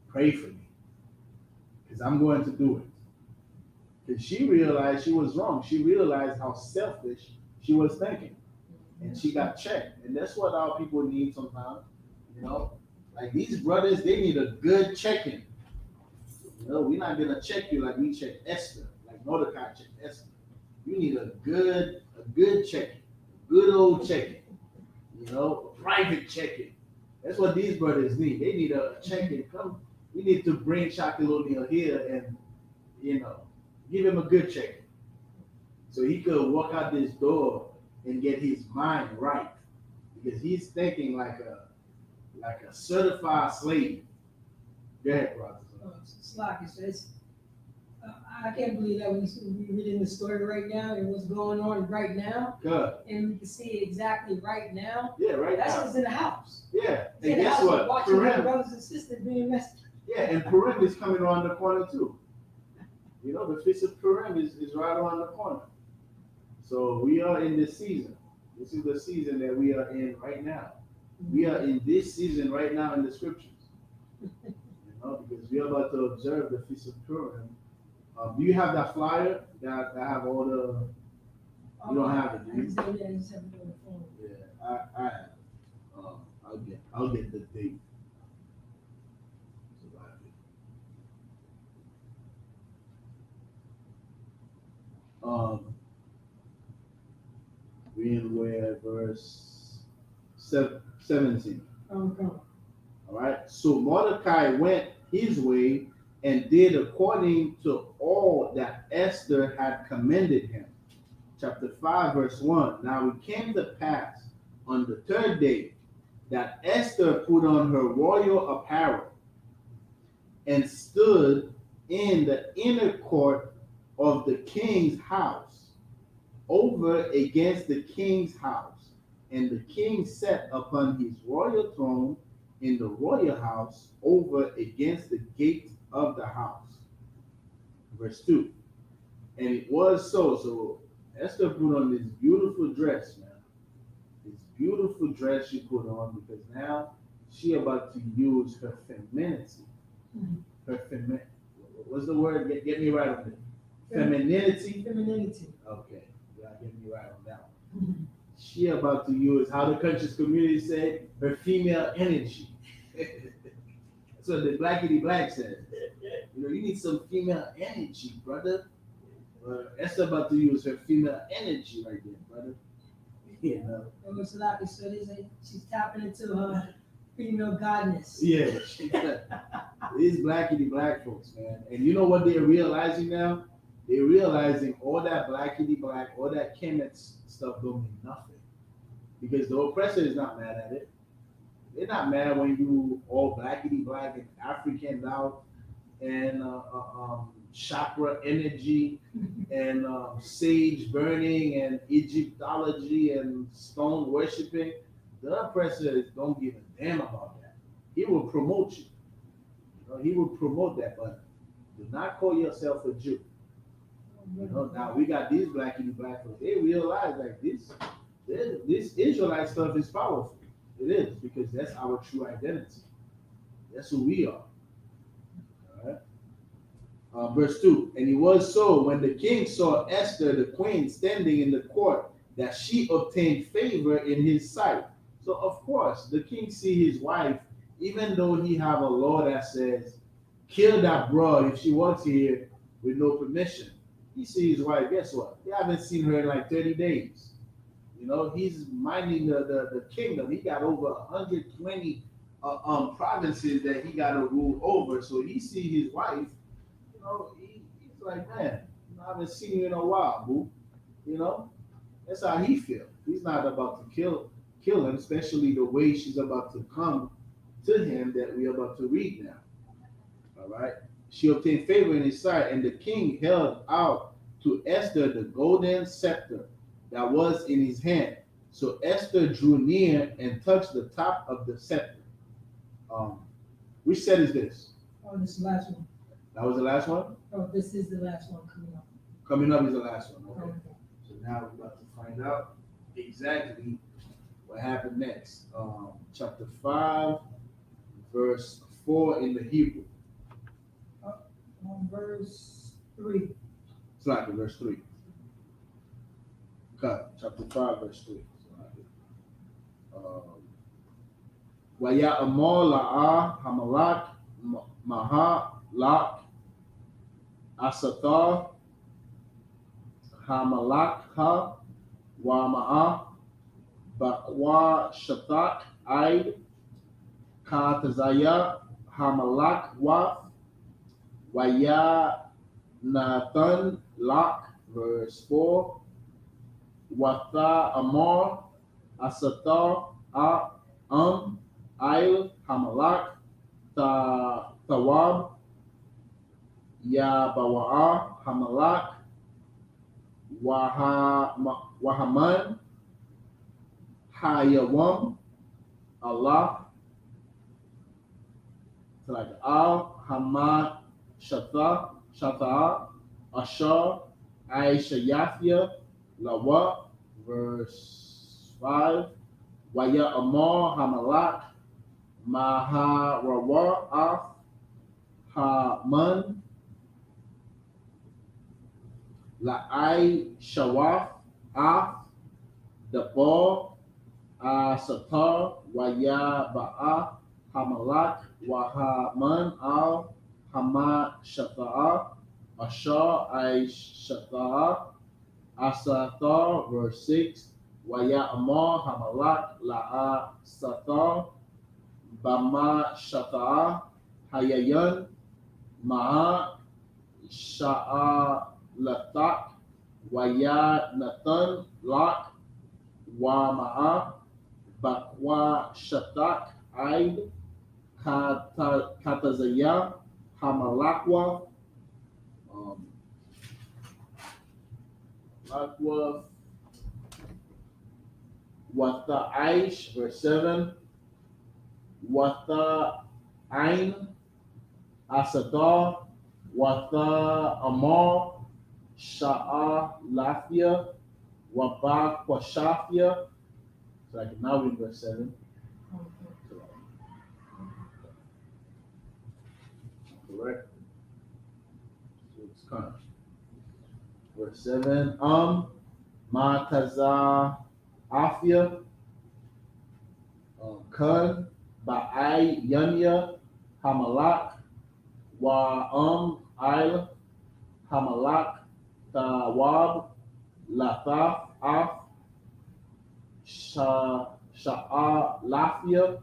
Pray for me, because I'm going to do it. Because she realized she was wrong. She realized how selfish she was thinking. And she got checked. And that's what our people need sometimes. You know, like these brothers, they need a good checking. You know, we're not going to check you like we check Esther, like Mordecai checked Esther. You need a good checking, good old checking. You know, private checking. That's what these brothers need. They need a checking. Come, we need to bring Shaquille here and, you know, give him a good checking, so he could walk out this door and get his mind right, because he's thinking like a certified slave. Go ahead, brother. It's like it says. I can't believe that we're reading the story right now and what's going on right now. Good. And we can see it exactly right now. Yeah, right That's now. what's in the house. Yeah. And guess what? Watching my brothers and sisters being messed. Yeah, and Purim is coming around the corner too. You know, the Feast of Purim is right around the corner. So we are in this season. This is the season that we are in right now. We are in this season right now in the scriptures. You know, because we are about to observe the Feast of Purim. Do you have that flyer that have all the? You don't have it, do you? Yeah, I just have it on the phone. Yeah, I have. I'll get the date. We in where verse 17. Okay. All right. So Mordecai went his way and did according to all that Esther had commended him. Chapter 5, verse 1. Now it came to pass on the third day that Esther put on her royal apparel and stood in the inner court of the king's house. over against the king's house. And the king sat upon his royal throne in the royal house over against the gate of the house. Verse 2. And it was so. So Esther put on this beautiful dress, man. This beautiful dress she put on because now she about to use her femininity. Her what's the word? Get me right on it. Femininity. Femininity. Okay, yeah, get me right on that one. She about to use how the conscious community say her female energy. That's what the blackity black said. You know, you need some female energy, brother. Esther about to use her female energy right there, brother. You know. It looks like so she's tapping into her female godness. Yeah, these blackity black folks, man. And you know what they're realizing now? They're realizing all that blackity black, all that Kemet stuff don't mean nothing. Because the oppressor is not mad at it. They're not mad when you all blackity black and African now and chakra energy and sage burning and Egyptology and stone worshiping. The oppressor don't give a damn about that. He will promote you. You know, he will promote that, but do not call yourself a Jew. You know, now we got these blackity black folks. They realize like this Israelite stuff is powerful. It is because that's our true identity. That's who we are. All right. Verse 2. And it was so when the king saw Esther, the queen, standing in the court, that she obtained favor in his sight. So of course, the king see his wife, even though he have a law that says, kill that broad if she wants here with no permission. He see his wife, guess what? He haven't seen her in like 30 days. You know, he's minding the kingdom. He got over 120 provinces that he got to rule over. So he see his wife, you know, he's like, man, I haven't seen you in a while, boo. You know, that's how he feels. He's not about to kill him, especially the way she's about to come to him that we're about to read now. All right. She obtained favor in his sight, and the king held out to Esther the golden scepter that was in his hand. So Esther drew near and touched the top of the scepter. Which set is this? Oh, this is the last one. That was the last one? Oh, this is the last one coming up. Coming up is the last one. Okay. Okay. So now we're about to find out exactly what happened next. Chapter 5, verse 4 in the Hebrew. Verse 3. It's like verse 3. Cut. Chapter 5, verse 3. Waya amor la'a hamalak maha lak asatar hamalak ha wa ma'a bakwa shatak aid ka tazaya hamalak wa waya Nathan lak, verse 4. Watha amor asatar ail hamalak tawab ya bawa'a hamalak wahaman hayawam Allah like al hamad shata ashar I.S.U.P.K lawa, verse 5. Waya amor hamalak maharawa af haman la'ai shawaf af dapor satar waya ba'a hamalak wahaman al hamad shata'a ashar I.S.U.P.K Asatar, verse 6. Waya amor hamalak la'a satar bama shata'a hayayan ma'a sha'a latak waya natan lak wa ma'a bakwa shatak aid katazaya hamalakwa Lakwa Wata Aish, verse 7. Wata Ain, Asadar, Wata Amar, Sha'a Lafia, Wabak Kwashafia. So like now we're in verse 7. Correct. So it's kind of verse 7. Mataza Afia, Kun, Ba'ai Yanya, Hamalak, Wa'am Hamalak, Tawab, Lathaf, Af, Sha'a Lafia,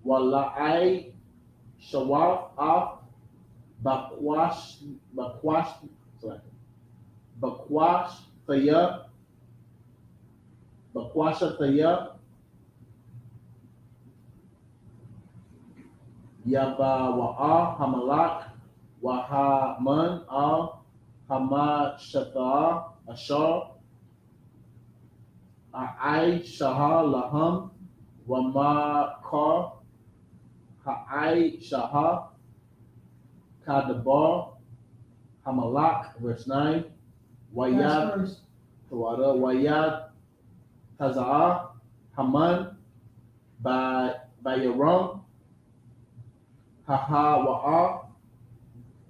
Wala'ai, Shawaf, Af, sorry, Bakwash, Thaya, Bakwasha Thaya, Yaba Wa'a, Hamalak, Wahaman, Al, Hamad Shata, Ashar, A'ai Shaha Laham, Wama Kar, Ha'ai Shaha, Kadabar, Hamalak, verse 9, Wayad, Wayad Tazaa, Haman, Bayaram, Haha Wa'a,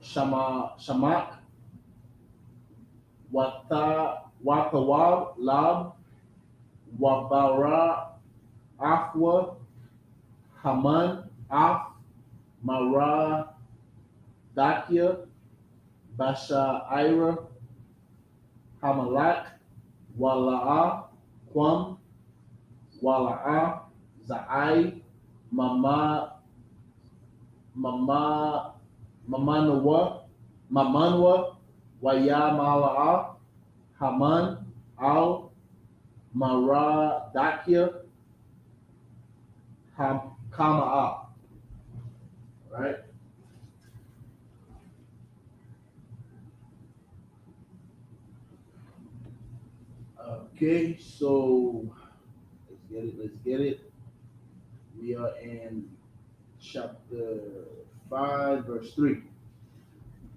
Shamak, Watawab, Lab, Wabara, Afwa, Haman, Af, Mara, Dakia, Basha Ira, Hamalak, Wala'a, Kwam, Wala'a, Za'ai, Mamanwa, Waya Mala'a, Haman, Al, Mara, Dakia, Kama'a. Right? Okay, so let's get it. We are in chapter 5, verse 3.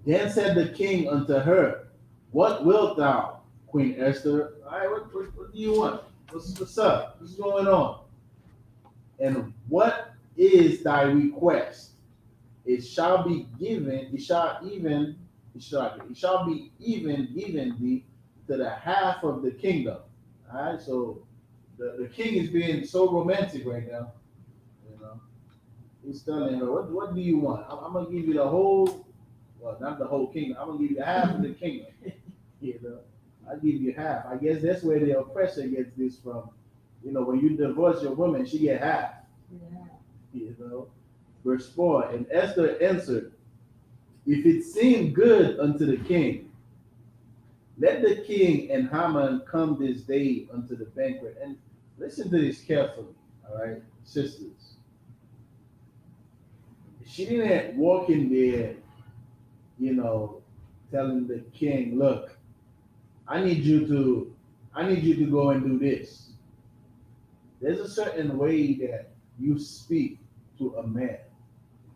Then said the king unto her, What wilt thou, Queen Esther? All right, what do you want? What's up? What's going on? And what is thy request? It shall be given, it shall be even given thee to the half of the kingdom. All right, so the king is being so romantic right now. You know, he's telling her, what do you want? I'm gonna give you the whole, well, not the whole kingdom. I'm gonna give you half of the kingdom. You know, I give you half. I guess that's where the oppressor gets this from. You know, when you divorce your woman, she get half. Yeah. You know, verse 4. And Esther answered, If it seem good unto the king, let the king and Haman come this day unto the banquet. And listen to this carefully, all right, sisters. She didn't walk in there, you know, telling the king, look, I need you to go and do this. There's a certain way that you speak to a man,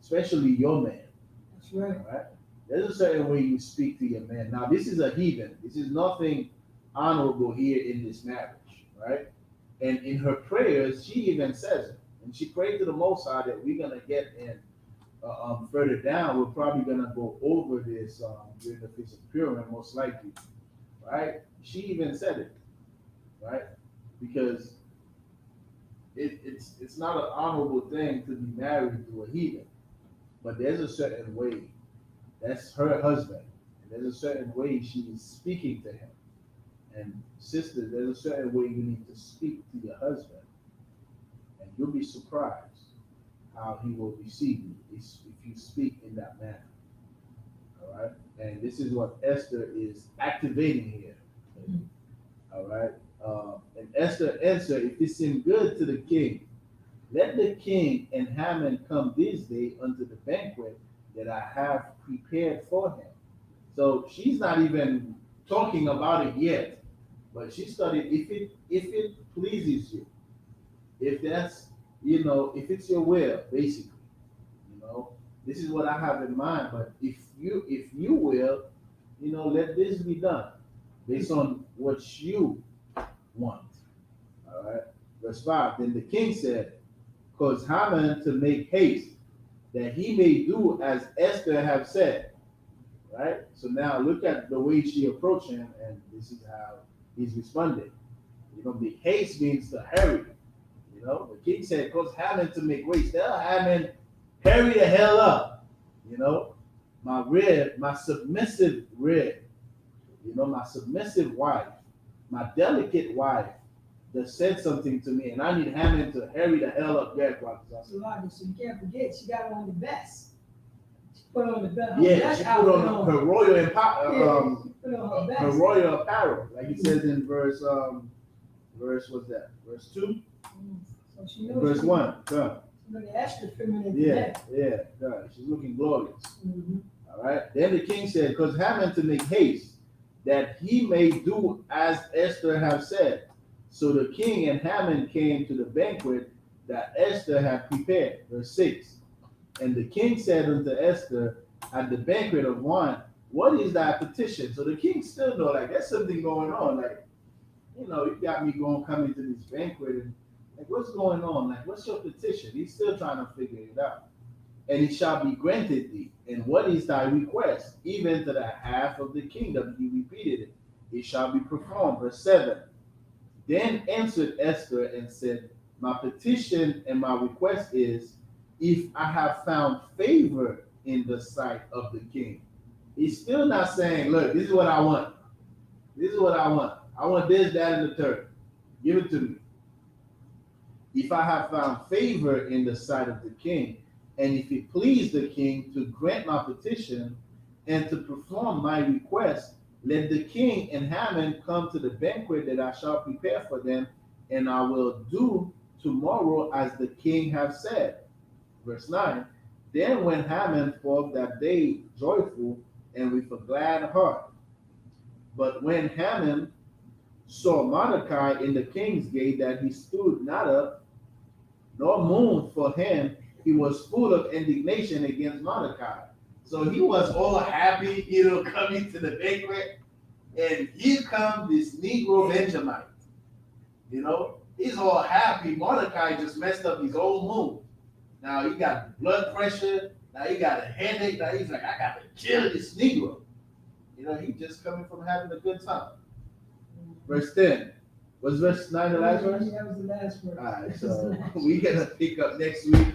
especially your man. That's right. All right? There's a certain way you speak to your man. Now, this is a heathen. This is nothing honorable here in this marriage, right? And in her prayers, she even says it. And she prayed to the Most High that we're going to get in further down. We're probably going to go over this during the Feast of Purim, most likely, right? She even said it, right? Because it's not an honorable thing to be married to a heathen. But there's a certain way. That's her husband. And there's a certain way she's speaking to him. And sister, there's a certain way you need to speak to your husband. And you'll be surprised how he will receive you if you speak in that manner. All right? And this is what Esther is activating here. All right? And Esther answered, If it seem good to the king, let the king and Haman come this day unto the banquet that I have prepared for him. So she's not even talking about it yet. But she studied if it pleases you, if that's if it's your will, basically, you know, this is what I have in mind. But if you will, let this be done based on what you want. All right. Verse 5. Then the king said, cause Haman to make haste, that he may do as Esther have said. Right? So now look at the way she approached him, and this is how he's responding. The haste means to hurry. The king said, cause Haman to make haste. Tell Haman, hurry the hell up. My submissive rib, my submissive wife, my delicate wife that said something to me, and I need Haman to hurry the hell up there. So you can't forget, she got on the best. She put on the best. Yeah, she put on her royal her royal apparel, like it says in verse what's that? Verse 2? So she knows verse 1. Come. She's looking extra feminine. Yeah, God. She's looking glorious. Mm-hmm. All right. Then the king said, because Haman to make haste, that he may do as Esther have said. So the king and Haman came to the banquet that Esther had prepared. Verse 6. And the king said unto Esther at the banquet of wine, what is thy petition? So the king still know, like, there's something going on. Like, you got me coming to this banquet, and like, what's going on? Like, what's your petition? He's still trying to figure it out. And it shall be granted thee. And what is thy request? Even to the half of the kingdom. He repeated it. It shall be performed. Verse 7. Then answered Esther and said, my petition and my request is, if I have found favor in the sight of the king. He's still not saying, look, this is what I want. This is what I want. I want this, that, and the third. Give it to me. If I have found favor in the sight of the king, and if it please the king to grant my petition and to perform my request, let the king and Haman come to the banquet that I shall prepare for them, and I will do tomorrow as the king have said. Verse 9. Then went Haman forth that day joyful and with a glad heart. But when Haman saw Mordecai in the king's gate, that he stood not up, nor moved for him, he was full of indignation against Mordecai. So he was all happy, coming to the banquet, and here comes this Negro Benjamite. He's all happy. Mordecai just messed up his whole mood. Now he got blood pressure. Now he got a headache. Now he's like, I got to kill this Negro. He just coming from having a good time. Verse 10. Was verse 9 the last verse? That was the last verse. All right, so we're going to pick up next week.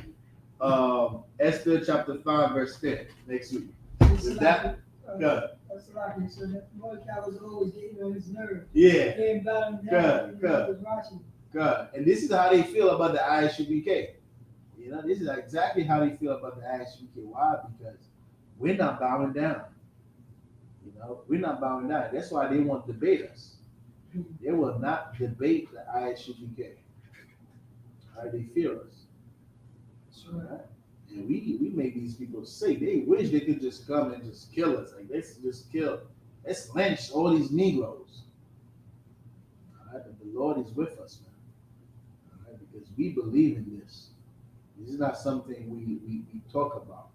Esther chapter 5, verse 10. Next week. Is that good? That's a lot. So that Mordecai was always getting on his nerves. Yeah. Good. Good. And this is how they feel about the I.S.U.P.K. This is exactly how they feel about the I.S.U.P.K. Why? Because we're not bowing down. We're not bowing down. That's why they won't debate us. They will not debate the I.S.U.P.K. All right, they fear us. All right? And we make these people sick. They wish they could just come and just kill us. Like, let's lynch all these Negroes. All right, but the Lord is with us, man. All right, because we believe in this. This is not something we talk about.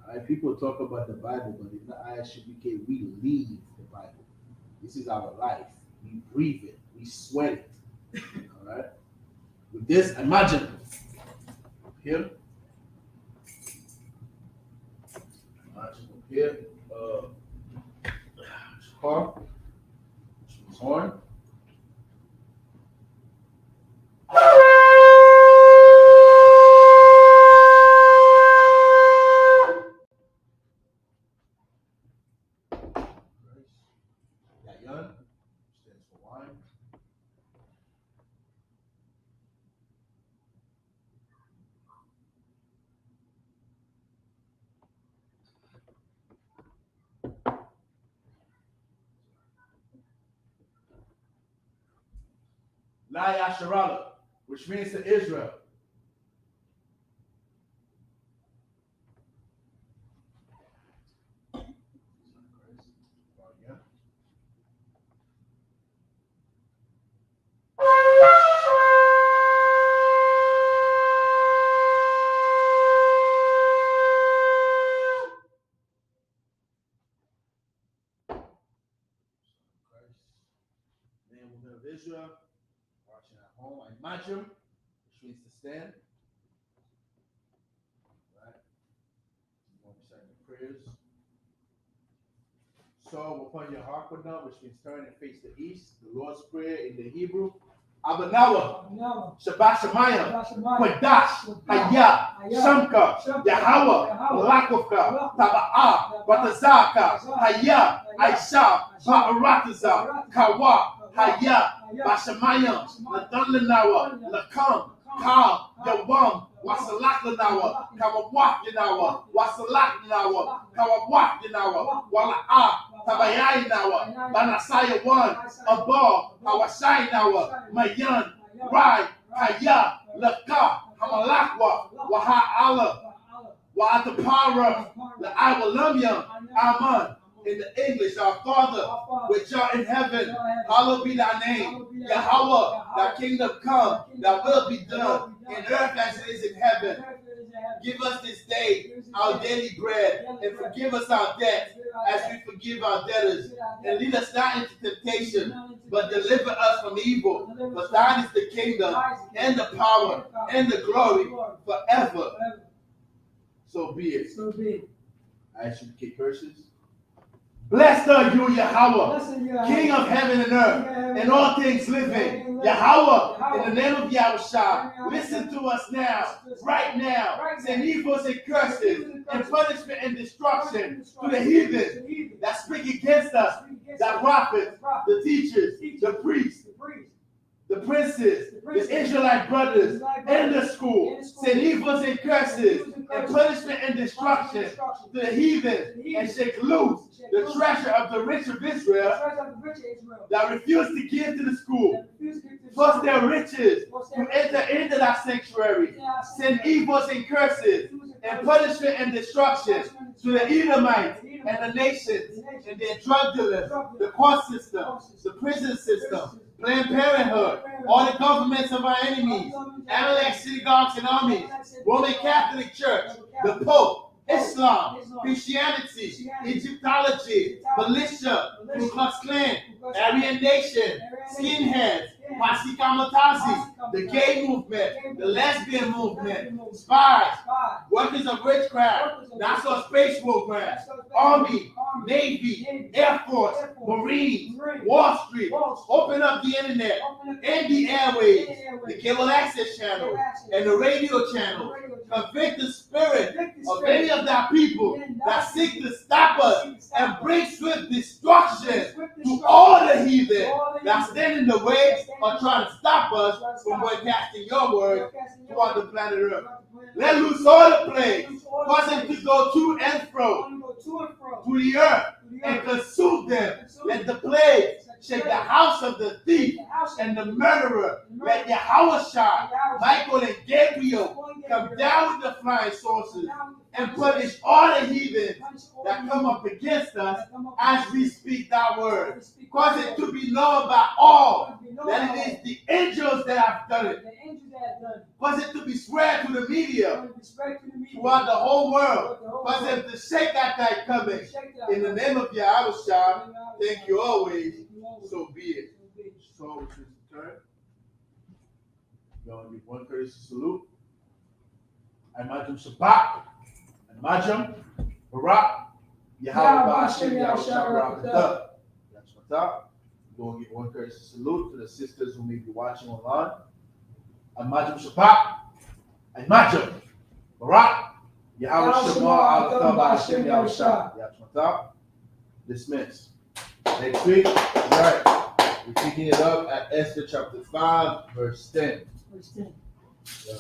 All right, people talk about the Bible, but in the I.S.U.P.K, we live the Bible. This is our life. We breathe it. We sweat it. All right. With this, imagine here. Imagine here. Car. Horn. La Yasharala, which means to Israel. prayers. So upon your heart with them, which means turn and face the east. The Lord's Prayer in the Hebrew. Abanawa, Shabbat Shemayim, Kodash, I.S.U.P.K, Yahweh, Malakufka, Taba'ah, Batazaka, I.S.U.P.K, Ba'arataza, Kawa, Bashamayim, Ladunlanawa, Lakam, Ka, Yawam, Wasalak Lanawa, Kawawak Yanawa, Wasalak Lanawa, Kawawak Yanawa, Wala'ah, Tabayai Nawa, Banasaya 1, Abba, Hawashai Nawa, Mayan, Rai, Kaya, Laka, Hamalakwa, Waha'ala, Wa'atapara, La'awalamyam, Aman. In the English, our Father, which art in heaven, hallowed be thy name. Yahweh, thy kingdom come, thy will be done, in earth as it is in heaven. Give us this day our daily bread, and forgive us our debts, as we forgive our debtors. And lead us not into temptation, but deliver us from evil. For thine is the kingdom, and the power, and the glory, forever. So be it. I.S.U.P.K curses. Blessed are you, Yahweh, King of heaven and earth, and all things living. Yahweh, in the name of Yahushua, listen to us now, right now. Send evils and curses, and punishment and destruction to the heathen that speak against us, the prophets, the teachers, the priests, the princes, the Israelite brothers, and the school. Send evils and curses, and punishment and destruction to the heathen, and shake loose the treasure of the rich of Israel that refuse to give to the school. Plus their riches to enter into that sanctuary. Send evils and curses, and punishment and destruction to the Edomites and the nations, and their drug dealers, the court system, the prison system, Planned Parenthood, all the governments of our enemies, Amalek synagogues and armies, Roman Catholic Church, the Pope, Islam, Christianity, Egyptology, militia, Ku Klux Klan, Aryan Nation, skinheads, Pasi Kamatazi, the gay movement, the lesbian movement, spies, workers of witchcraft, National Space Program, Army, Navy, Air Force, Marines, Wall Street, open up the internet and the airways, the cable access channel, and the radio channel. Convict the spirit of any of that people that seek to stop us and bring swift destruction to all the heathen that stand in the way or trying to stop us from broadcasting your word throughout the planet Earth. Let loose all the plagues, cause them to go to and fro to the earth and consume them. Let the plague shake the house of the thief and the murderer. Let Yahushua, Michael, and Gabriel come down with the flying saucers and punish all the heathens that come up against us as we speak thy word. Cause it to be known by all that it is the angels that have done it. Cause it to be spread to the media throughout the whole world. Cause them to shake at thy coming. In the name of Yahushua, thank you always. So be it. So it's his turn. You're going to give one courtesy salute. I.S.U.P.K, Imajum, Barak, Yahweh Ba'ashem, Yahushua, that's what's up. We're going to give one courtesy salute to the sisters who may be watching online. I.S.U.P.K, Imajum, Barak, Yahweh Shema, Ba'ashem, Yahushua, that's what's up. Dismiss. Next week, right, we're picking it up at Esther chapter 5, verse 10. Verse 10. Yeah.